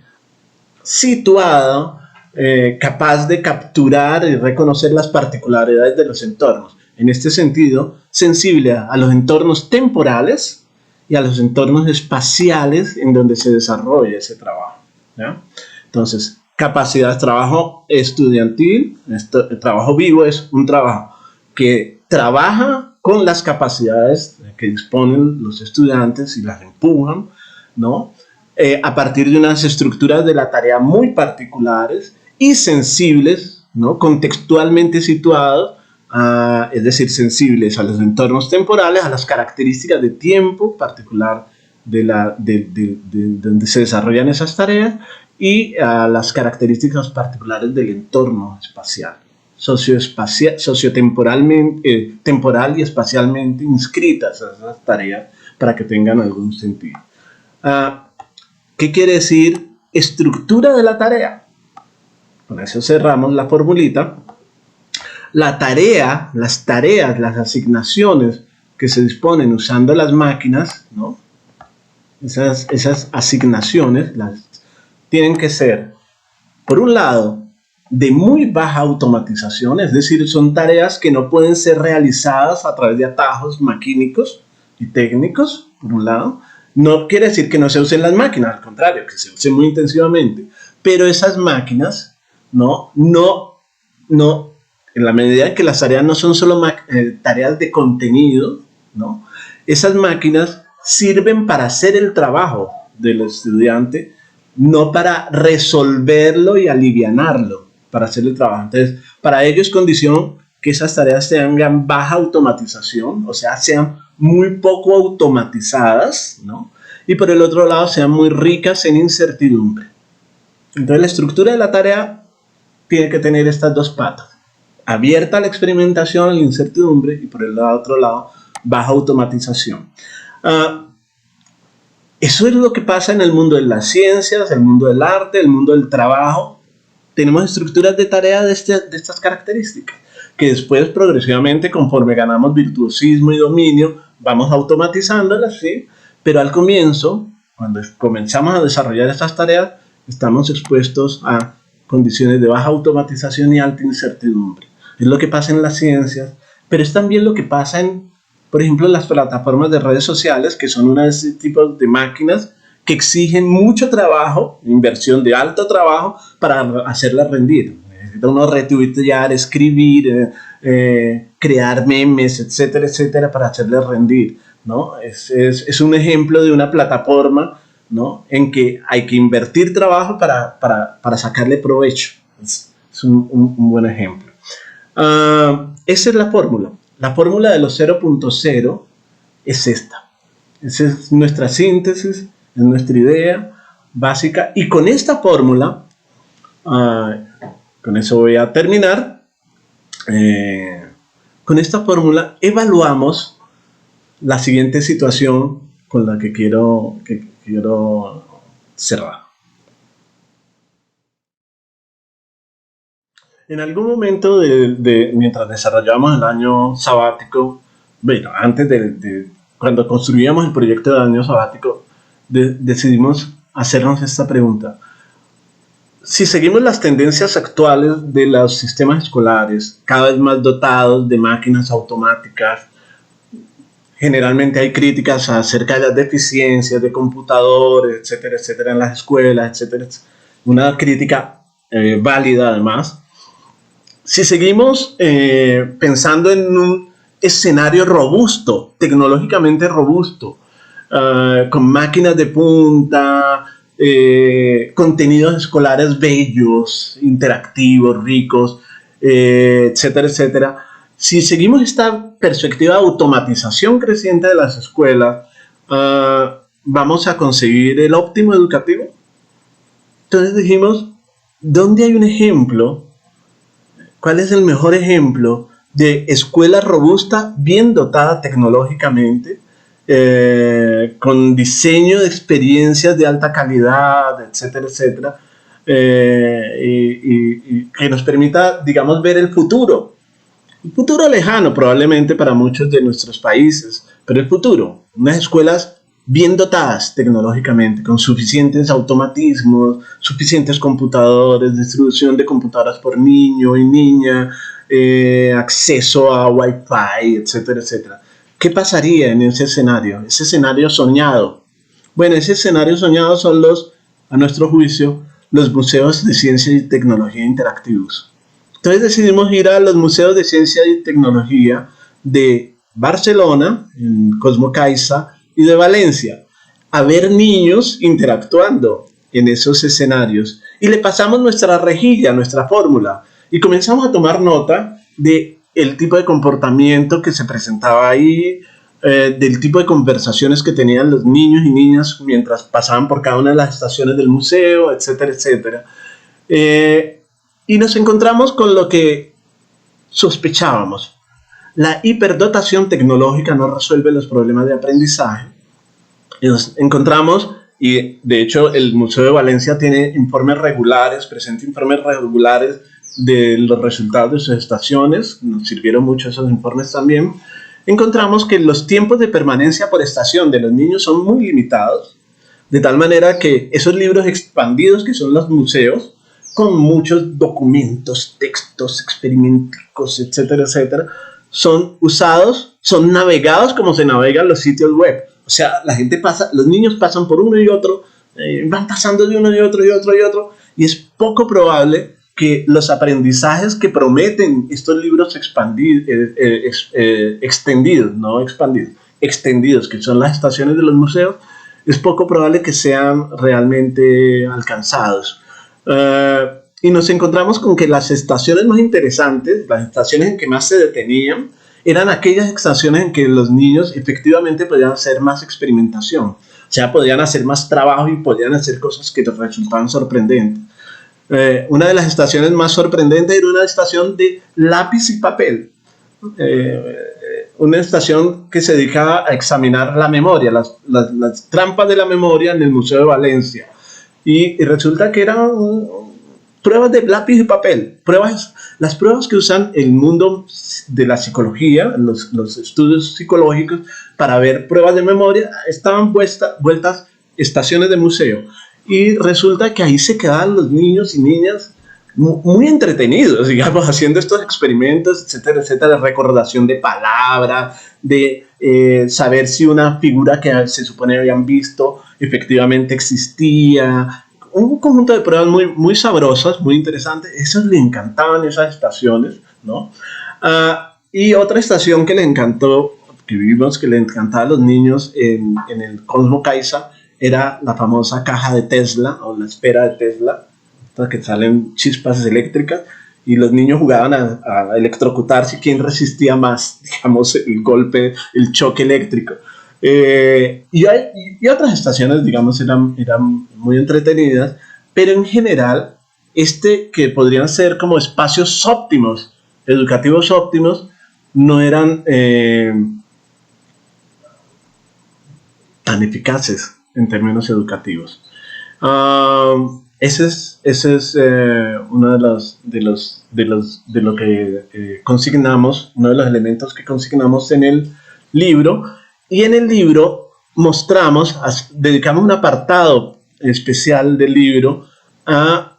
situado, capaz de capturar y reconocer las particularidades de los entornos. En este sentido, sensible a los entornos temporales y a los entornos espaciales en donde se desarrolla ese trabajo, ¿ya? Entonces, capacidad de trabajo estudiantil, el trabajo vivo es un trabajo que trabaja con las capacidades que disponen los estudiantes y las empujan, ¿no? A partir de unas estructuras de la tarea muy particulares y sensibles, ¿no? Contextualmente situados, es decir, sensibles a los entornos temporales, a las características de tiempo particular de donde se desarrollan esas tareas y a las características particulares del entorno espacial, sociotemporalmente, temporal y espacialmente inscritas a esas tareas para que tengan algún sentido. ¿Qué quiere decir estructura de la tarea? Con eso cerramos la formulita. La tarea, las tareas, las asignaciones que se disponen usando las máquinas, ¿no? Esas asignaciones tienen que ser, por un lado, de muy baja automatización, es decir, son tareas que no pueden ser realizadas a través de atajos maquínicos y técnicos, por un lado. No quiere decir que no se usen las máquinas, al contrario, que se usen muy intensivamente, pero esas máquinas, no, en la medida en que las tareas no son solo tareas de contenido, ¿no? Esas máquinas sirven para hacer el trabajo del estudiante, no para resolverlo y alivianarlo, para hacer el trabajo. Entonces, para ello es condición que esas tareas tengan baja automatización, o sea, sean muy poco automatizadas, ¿no? Y por el otro lado, sean muy ricas en incertidumbre. Entonces, la estructura de la tarea tiene que tener estas dos patas: abierta a la experimentación, a la incertidumbre, y por el otro lado, baja automatización. Eso es lo que pasa en el mundo de las ciencias, el mundo del arte, el mundo del trabajo. Tenemos estructuras de tarea de estas características, que después progresivamente, conforme ganamos virtuosismo y dominio, vamos automatizándolas, ¿sí? Pero al comienzo, cuando comenzamos a desarrollar estas tareas, estamos expuestos a condiciones de baja automatización y alta incertidumbre. Es lo que pasa en las ciencias, pero es también lo que pasa en, por ejemplo, las plataformas de redes sociales, que son una de ese tipo de máquinas que exigen mucho trabajo, inversión de alto trabajo para hacerlas rendir. Necesita uno retuitear, escribir, crear memes, etcétera, etcétera, para hacerlas rendir, ¿no? Es un ejemplo de una plataforma, ¿no? En que hay que invertir trabajo para sacarle provecho. Es un buen ejemplo. Esa es la fórmula. La fórmula de los 0.0 es esta. Esa es nuestra síntesis, es nuestra idea básica. Y con esta fórmula, con eso voy a terminar. Con esta fórmula evaluamos la siguiente situación con la que quiero cerrar. En algún momento mientras desarrollamos el año sabático bueno, antes cuando construíamos el proyecto de año sabático, decidimos hacernos esta pregunta. Si seguimos las tendencias actuales de los sistemas escolares, cada vez más dotados de máquinas automáticas, generalmente hay críticas acerca de las deficiencias de computadores, etcétera, etcétera, en las escuelas, etcétera. Una crítica válida además. Si seguimos pensando en un escenario robusto, tecnológicamente robusto, con máquinas de punta, contenidos escolares bellos, interactivos, ricos, etcétera, etcétera. Si seguimos esta perspectiva de automatización creciente de las escuelas, vamos a conseguir el óptimo educativo. Entonces dijimos, ¿dónde hay un ejemplo? ¿Cuál es el mejor ejemplo de escuela robusta, bien dotada tecnológicamente, con diseño de experiencias de alta calidad, etcétera, etcétera, y que nos permita, digamos, ver el futuro lejano probablemente para muchos de nuestros países, pero el futuro, unas escuelas bien dotadas tecnológicamente, con suficientes automatismos, suficientes computadores, distribución de computadoras por niño y niña, acceso a Wi-Fi, etcétera, etcétera. ¿Qué pasaría en ese escenario soñado? Bueno, ese escenario soñado son a nuestro juicio, los museos de ciencia y tecnología interactivos. Entonces decidimos ir a los museos de ciencia y tecnología de Barcelona, en Cosmo Caixa, y de Valencia, a ver niños interactuando en esos escenarios. Y le pasamos nuestra rejilla, nuestra fórmula, y comenzamos a tomar nota del tipo de comportamiento que se presentaba ahí, del tipo de conversaciones que tenían los niños y niñas mientras pasaban por cada una de las estaciones del museo, etcétera, etcétera. Y nos encontramos con lo que sospechábamos. La hiperdotación tecnológica no resuelve los problemas de aprendizaje. Y nos encontramos, y de hecho el Museo de Valencia tiene informes regulares, presenta informes regulares de los resultados de sus estaciones, nos sirvieron mucho esos informes también. Encontramos que los tiempos de permanencia por estación de los niños son muy limitados, de tal manera que esos libros expandidos que son los museos, con muchos documentos, textos, experimentos, etcétera, etcétera, son usados, son navegados como se navegan los sitios web. O sea, la gente pasa, los niños pasan por uno y otro, van pasando de uno y otro y otro y otro, y es poco probable que los aprendizajes que prometen estos libros extendidos, no expandidos, extendidos, que son las estaciones de los museos, es poco probable que sean realmente alcanzados. Y nos encontramos con que las estaciones más interesantes, las estaciones en que más se detenían, eran aquellas estaciones en que los niños efectivamente podían hacer más experimentación. O sea, podían hacer más trabajo y podían hacer cosas que resultaban sorprendentes. Una de las estaciones más sorprendentes era una estación de lápiz y papel. Una estación que se dedicaba a examinar la memoria, las trampas de la memoria en el Museo de Valencia. Y resulta que eran pruebas de lápiz y papel, las pruebas que usan el mundo de la psicología, los estudios psicológicos para ver pruebas de memoria, estaban vueltas estaciones de museo. Y resulta que ahí se quedaban los niños y niñas muy entretenidos, digamos, haciendo estos experimentos, etcétera, etcétera, de recordación de palabras, de saber si una figura que se supone habían visto efectivamente existía. Un conjunto de pruebas muy sabrosas, muy interesantes. Esas le encantaban, esas estaciones, ¿no? Y otra estación que le encantó, que vimos que le encantaba a los niños en el Cosmo Caixa, era la famosa caja de Tesla, o la esfera de Tesla, que salen chispas eléctricas, y los niños jugaban a electrocutarse, quién resistía más, digamos, el golpe, el choque eléctrico. Y otras estaciones, digamos, eran muy entretenidas, pero en general, que podrían ser como espacios óptimos, educativos óptimos, no eran tan eficaces en términos educativos. Ese es uno de lo que consignamos, uno de los elementos que consignamos en el libro, y en el libro dedicamos un apartado especial del libro a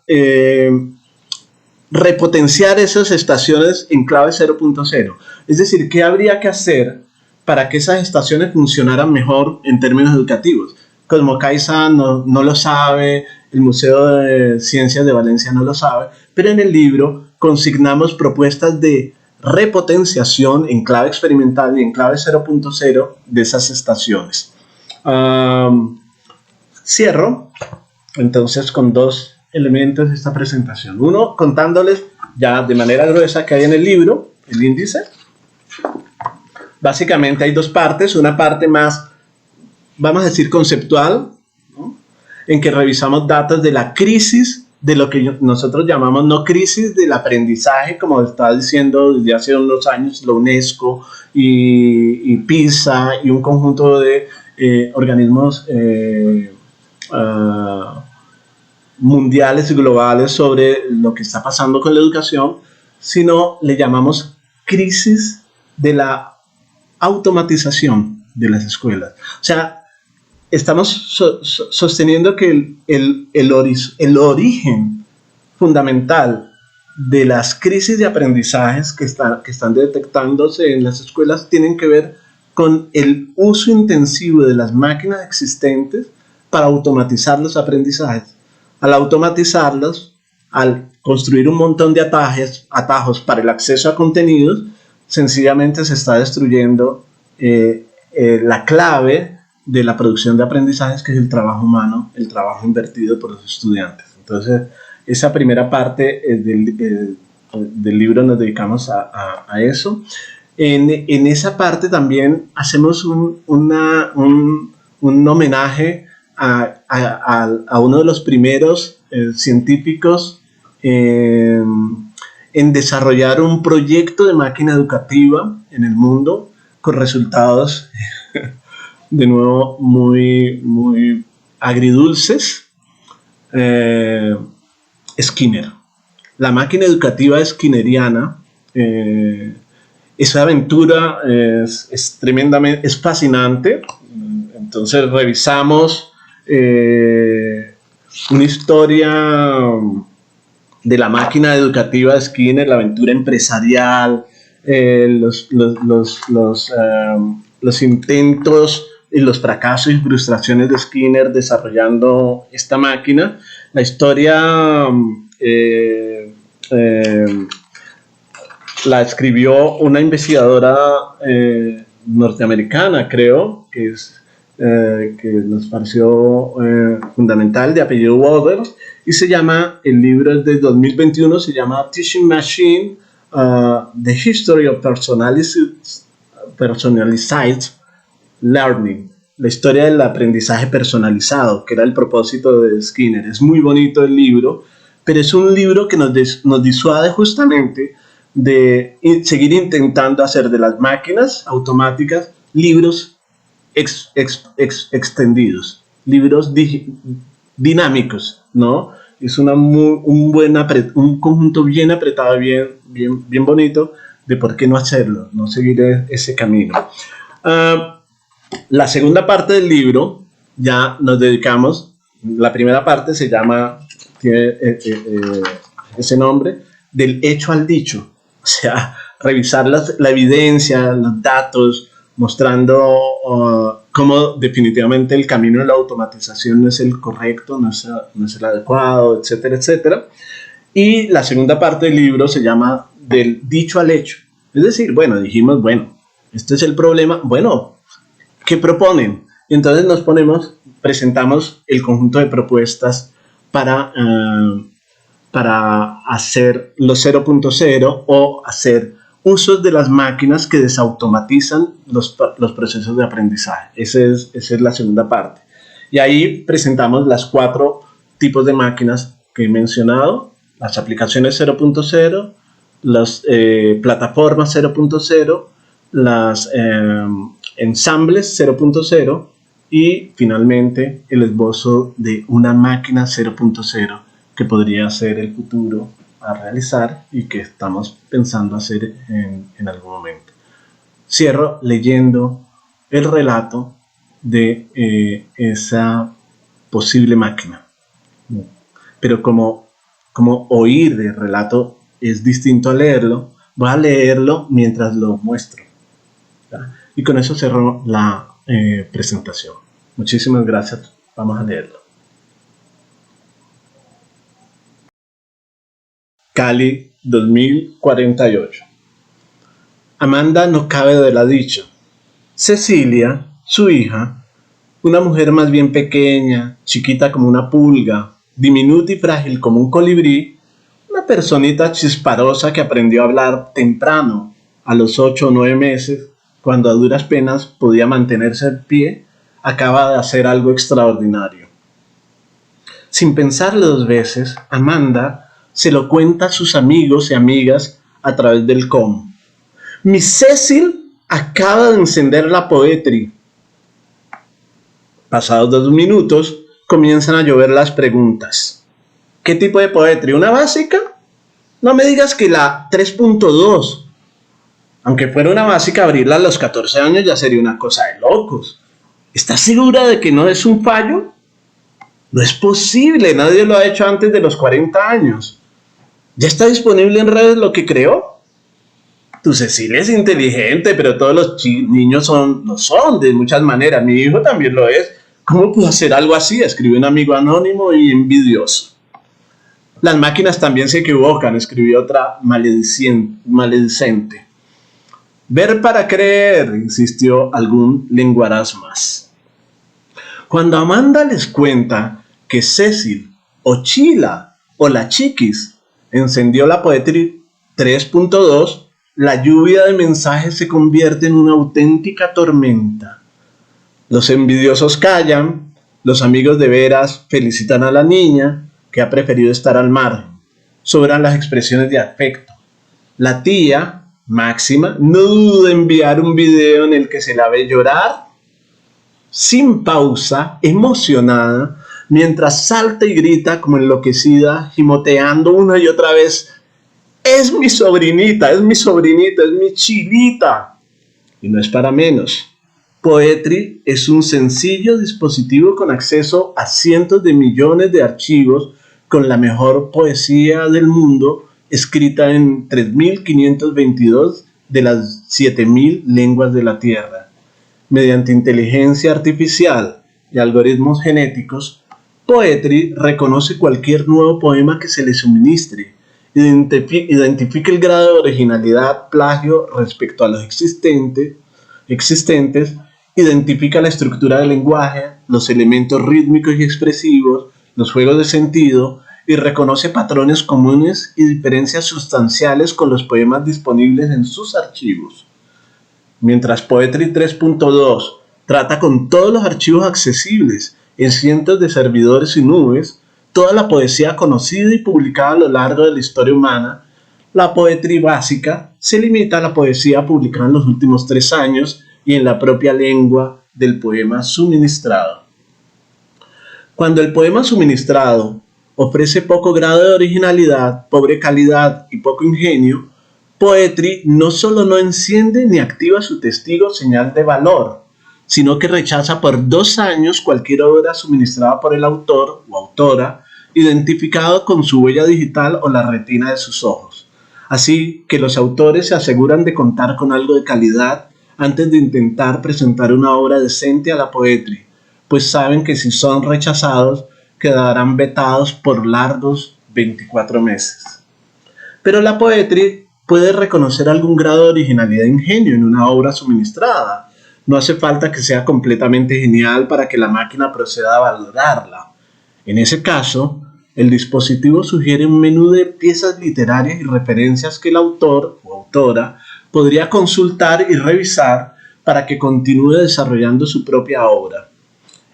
repotenciar esas estaciones en clave 0.0. Es decir, ¿qué habría que hacer para que esas estaciones funcionaran mejor en términos educativos? Como Caixa no lo sabe, el Museo de Ciencias de Valencia no lo sabe, pero en el libro consignamos propuestas de repotenciación en clave experimental y en clave 0.0 de esas estaciones. Cierro entonces con dos elementos de esta presentación. Uno, contándoles ya de manera gruesa que hay en el libro, el índice. Básicamente hay dos partes, una parte más, vamos a decir, conceptual, ¿no?, en que revisamos datos de la crisis de lo que nosotros llamamos no crisis del aprendizaje, como está diciendo desde hace unos años la UNESCO y PISA y un conjunto de organismos mundiales y globales sobre lo que está pasando con la educación, sino le llamamos crisis de la automatización de las escuelas. O sea, estamos sosteniendo que el origen fundamental de las crisis de aprendizajes que están detectándose en las escuelas tienen que ver con el uso intensivo de las máquinas existentes para automatizar los aprendizajes. Al automatizarlos, al construir un montón de atajos para el acceso a contenidos, sencillamente se está destruyendo la clave de la producción de aprendizajes, que es el trabajo humano, el trabajo invertido por los estudiantes. Entonces, esa primera parte del libro nos dedicamos a eso. En esa parte también hacemos un homenaje a uno de los primeros científicos en desarrollar un proyecto de máquina educativa en el mundo con resultados de nuevo muy agridulces. Skinner. La máquina educativa skinneriana, esa aventura es tremendamente, es fascinante. Entonces revisamos una historia de la máquina educativa de Skinner, la aventura empresarial, los intentos y los fracasos y frustraciones de Skinner desarrollando esta máquina. La historia la escribió una investigadora norteamericana, creo, que nos pareció fundamental, de apellido Waters, y se llama, el libro es de 2021, se llama Teaching Machine, The History of Personalized Learning, la historia del aprendizaje personalizado, que era el propósito de Skinner. Es muy bonito el libro, pero es un libro que nos disuade justamente de seguir intentando hacer de las máquinas automáticas libros extendidos, libros dinámicos, ¿no? Es un conjunto bien apretado, bien bonito, de por qué no hacerlo, no seguir ese camino. La segunda parte del libro ya nos dedicamos, la primera parte tiene ese nombre, del hecho al dicho, o sea, revisar la evidencia, los datos, mostrando cómo definitivamente el camino de la automatización no es el correcto, no es el adecuado, etcétera, etcétera. Y la segunda parte del libro se llama del dicho al hecho. Es decir, dijimos, este es el problema, ¿qué proponen? Y entonces presentamos el conjunto de propuestas para hacer los 0.0 o hacer usos de las máquinas que desautomatizan los procesos de aprendizaje. Esa es la segunda parte. Y ahí presentamos las 4 tipos de máquinas que he mencionado: las aplicaciones 0.0, las plataformas 0.0, las ensambles 0.0 y finalmente el esbozo de una máquina 0.0 que podría ser el futuro a realizar y que estamos pensando hacer en algún momento. cierro leyendo el relato de esa posible máquina. Pero como oír el relato es distinto a leerlo, voy a leerlo mientras lo muestro. Y con eso cerro la presentación. Muchísimas gracias. Vamos a leerlo. Cali 2048. Amanda no cabe de la dicha. Cecilia, su hija, una mujer más bien pequeña, chiquita como una pulga, diminuta y frágil como un colibrí, una personita chisparosa que aprendió a hablar temprano, a los 8 o 9 meses, cuando a duras penas podía mantenerse en pie, acaba de hacer algo extraordinario. Sin pensarlo 2 veces, Amanda se lo cuenta a sus amigos y amigas a través del com. Miss Cecil acaba de encender la Poetry. Pasados 2 minutos, comienzan a llover las preguntas. ¿Qué tipo de Poetry? ¿Una básica? No me digas que la 3.2. Aunque fuera una básica, abrirla a los 14 años ya sería una cosa de locos. ¿Estás segura de que no es un fallo? No es posible, nadie lo ha hecho antes de los 40 años. ¿Ya está disponible en redes lo que creó? Tu Cecilia es inteligente, pero todos los niños lo son de muchas maneras. Mi hijo también lo es. ¿Cómo pudo hacer algo así? Escribió un amigo anónimo y envidioso. Las máquinas también se equivocan, escribió otra maledicente. Ver para creer, insistió algún lenguaraz más. Cuando Amanda les cuenta que Cecil, o Chila, o la Chiquis, encendió la Poetry 3.2, la lluvia de mensajes se convierte en una auténtica tormenta. Los envidiosos callan, los amigos de veras felicitan a la niña, que ha preferido estar al margen. Sobran las expresiones de afecto. La tía, Máxima, no duda en enviar un video en el que se la ve llorar sin pausa, emocionada, mientras salta y grita como enloquecida, gimoteando una y otra vez: es mi sobrinita, es mi sobrinita, es mi chilita. Y no es para menos. Poetry es un sencillo dispositivo con acceso a cientos de millones de archivos con la mejor poesía del mundo, escrita en 3.522 de las 7.000 lenguas de la Tierra. Mediante inteligencia artificial y algoritmos genéticos, Poetry reconoce cualquier nuevo poema que se le suministre, identifica el grado de originalidad, plagio respecto a los existentes, identifica la estructura del lenguaje, los elementos rítmicos y expresivos, los juegos de sentido, y reconoce patrones comunes y diferencias sustanciales con los poemas disponibles en sus archivos. Mientras Poetry 3.2 trata con todos los archivos accesibles en cientos de servidores y nubes toda la poesía conocida y publicada a lo largo de la historia humana, la Poetry básica se limita a la poesía publicada en los últimos 3 años y en la propia lengua del poema suministrado. Cuando el poema suministrado ofrece poco grado de originalidad, pobre calidad y poco ingenio, Poetry no solo no enciende ni activa su testigo señal de valor, sino que rechaza por 2 años cualquier obra suministrada por el autor o autora, identificado con su huella digital o la retina de sus ojos. Así que los autores se aseguran de contar con algo de calidad antes de intentar presentar una obra decente a la Poetry, pues saben que si son rechazados, quedarán vetados por largos 24 meses. Pero la Poetry puede reconocer algún grado de originalidad e ingenio en una obra suministrada. No hace falta que sea completamente genial para que la máquina proceda a valorarla. En ese caso, el dispositivo sugiere un menú de piezas literarias y referencias que el autor o autora podría consultar y revisar para que continúe desarrollando su propia obra.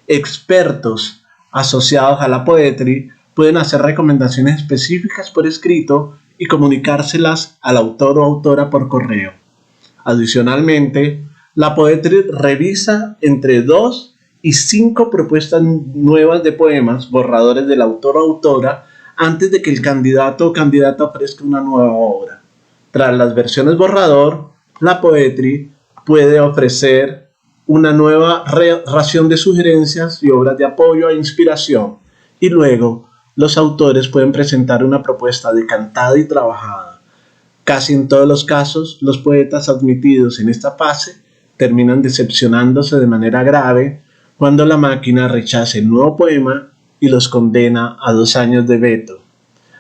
Expertos asociados a la Poetry pueden hacer recomendaciones específicas por escrito y comunicárselas al autor o autora por correo. Adicionalmente, la Poetry revisa entre 2 y 5 propuestas nuevas de poemas, borradores del autor o autora, antes de que el candidato o candidata ofrezca una nueva obra. Tras las versiones borrador, la Poetry puede ofrecer una nueva ración de sugerencias y obras de apoyo e inspiración, y luego los autores pueden presentar una propuesta decantada y trabajada. Casi en todos los casos, los poetas admitidos en esta fase terminan decepcionándose de manera grave cuando la máquina rechaza el nuevo poema y los condena a 2 años de veto.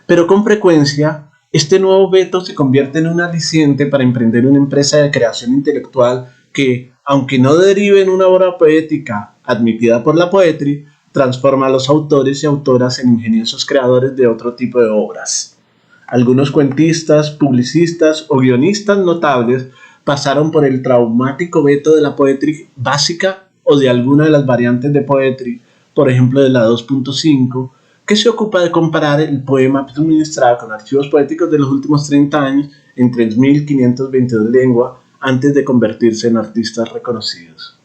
Pero con frecuencia, este nuevo veto se convierte en un aliciente para emprender una empresa de creación intelectual que, aunque no derive en una obra poética admitida por la Poetry, transforma a los autores y autoras en ingeniosos creadores de otro tipo de obras. Algunos cuentistas, publicistas o guionistas notables pasaron por el traumático veto de la Poetry básica o de alguna de las variantes de Poetry, por ejemplo de la 2.5, que se ocupa de comparar el poema suministrado con archivos poéticos de los últimos 30 años en 3.522 lenguas antes de convertirse en artistas reconocidos.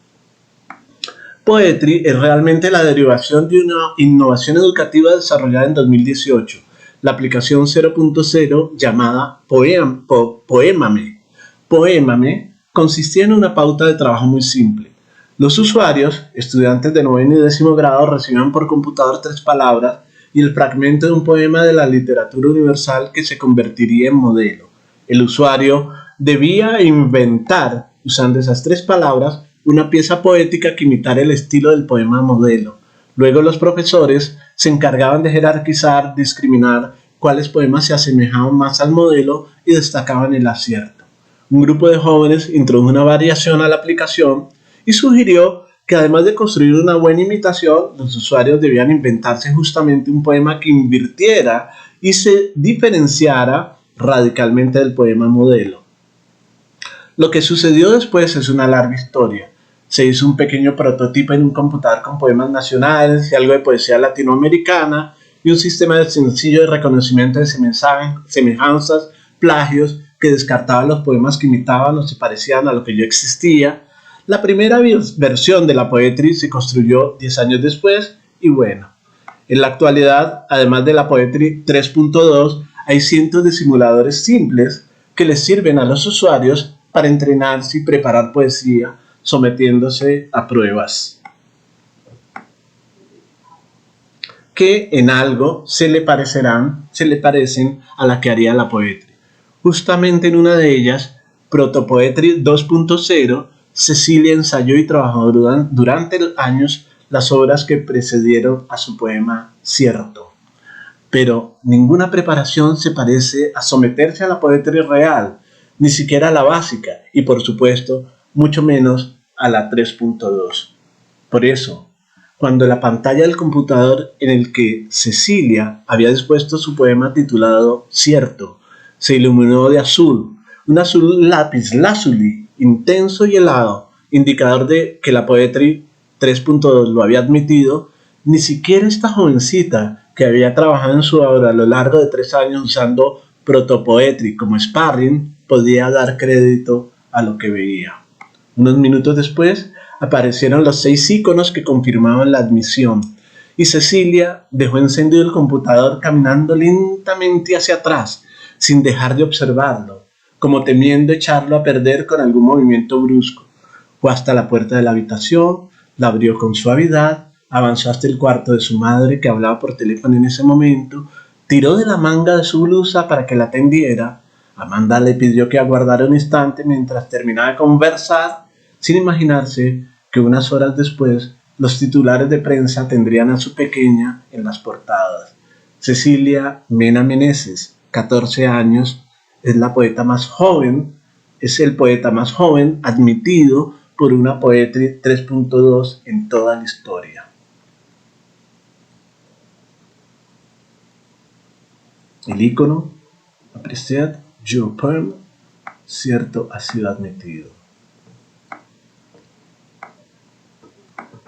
Poetry es realmente la derivación de una innovación educativa desarrollada en 2018, la aplicación 0.0 llamada Poémame. Poémame consistía en una pauta de trabajo muy simple. Los usuarios, estudiantes de 9º y 10º grado, recibían por computador 3 palabras y el fragmento de un poema de la literatura universal que se convertiría en modelo. El usuario debía inventar, usando esas 3 palabras, una pieza poética que imitara el estilo del poema modelo. Luego los profesores se encargaban de jerarquizar, discriminar cuáles poemas se asemejaban más al modelo y destacaban el acierto. Un grupo de jóvenes introdujo una variación a la aplicación y sugirió que además de construir una buena imitación, los usuarios debían inventarse justamente un poema que invirtiera y se diferenciara radicalmente del poema modelo. Lo que sucedió después es una larga historia. Se hizo un pequeño prototipo en un computador con poemas nacionales y algo de poesía latinoamericana y un sistema sencillo de reconocimiento de semejanzas, plagios, que descartaba los poemas que imitaban o se parecían a lo que ya existía. La primera versión de la Poetry se construyó 10 años después y bueno, en la actualidad, además de la Poetry 3.2, hay cientos de simuladores simples que les sirven a los usuarios para entrenarse y preparar poesía sometiéndose a pruebas que en algo se le parecen a la que haría la Poetry. Justamente en una de ellas, Protopoetry 2.0, Cecilia ensayó y trabajó durante años las obras que precedieron a su poema Cierto. Pero ninguna preparación se parece a someterse a la Poetry real, ni siquiera a la básica, y por supuesto, mucho menos a la 3.2. Por eso, cuando la pantalla del computador en el que Cecilia había dispuesto su poema titulado Cierto se iluminó de azul, un azul lapislázuli intenso y helado, indicador de que la Poetry 3.2 lo había admitido, ni siquiera esta jovencita que había trabajado en su obra a lo largo de 3 años usando Protopoetry como sparring podía dar crédito a lo que veía. Unos minutos después aparecieron los 6 iconos que confirmaban la admisión y Cecilia dejó encendido el computador caminando lentamente hacia atrás sin dejar de observarlo, como temiendo echarlo a perder con algún movimiento brusco. Fue hasta la puerta de la habitación, la abrió con suavidad, avanzó hasta el cuarto de su madre que hablaba por teléfono en ese momento, tiró de la manga de su blusa para que la atendiera. Amanda le pidió que aguardara un instante mientras terminaba de conversar, sin imaginarse que unas horas después los titulares de prensa tendrían a su pequeña en las portadas. Cecilia Mena Meneses, 14 años, es el poeta más joven admitido por una Poetry 3.2 en toda la historia. El icono, apreciad, your poem, cierto, ha sido admitido.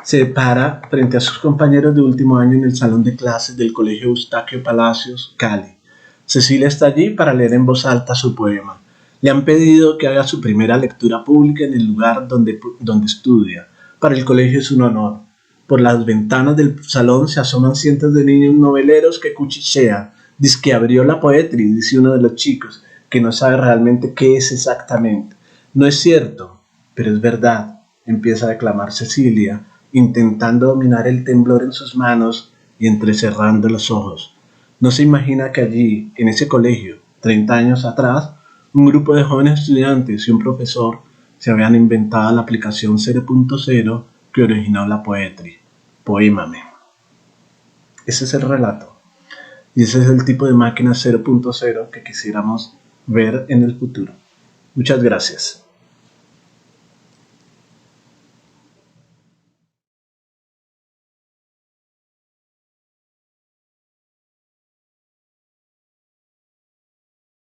Se para frente a sus compañeros de último año en el salón de clases del Colegio Eustaquio Palacios, Cali. Cecilia está allí para leer en voz alta su poema. Le han pedido que haga su primera lectura pública en el lugar donde estudia. Para el colegio es un honor. Por las ventanas del salón se asoman cientos de niños noveleros que cuchichean. Dice que abrió la Poetry, dice uno de los chicos, que no sabe realmente qué es exactamente. No es cierto. Pero es verdad, empieza a declamar Cecilia, intentando dominar el temblor en sus manos y entrecerrando los ojos. No se imagina que allí, en ese colegio, 30 años atrás, un grupo de jóvenes estudiantes y un profesor se habían inventado la aplicación 0.0 que originó la Poetry. Poémame. Ese es el relato. Y ese es el tipo de máquina 0.0 que quisiéramos ver en el futuro. Muchas gracias.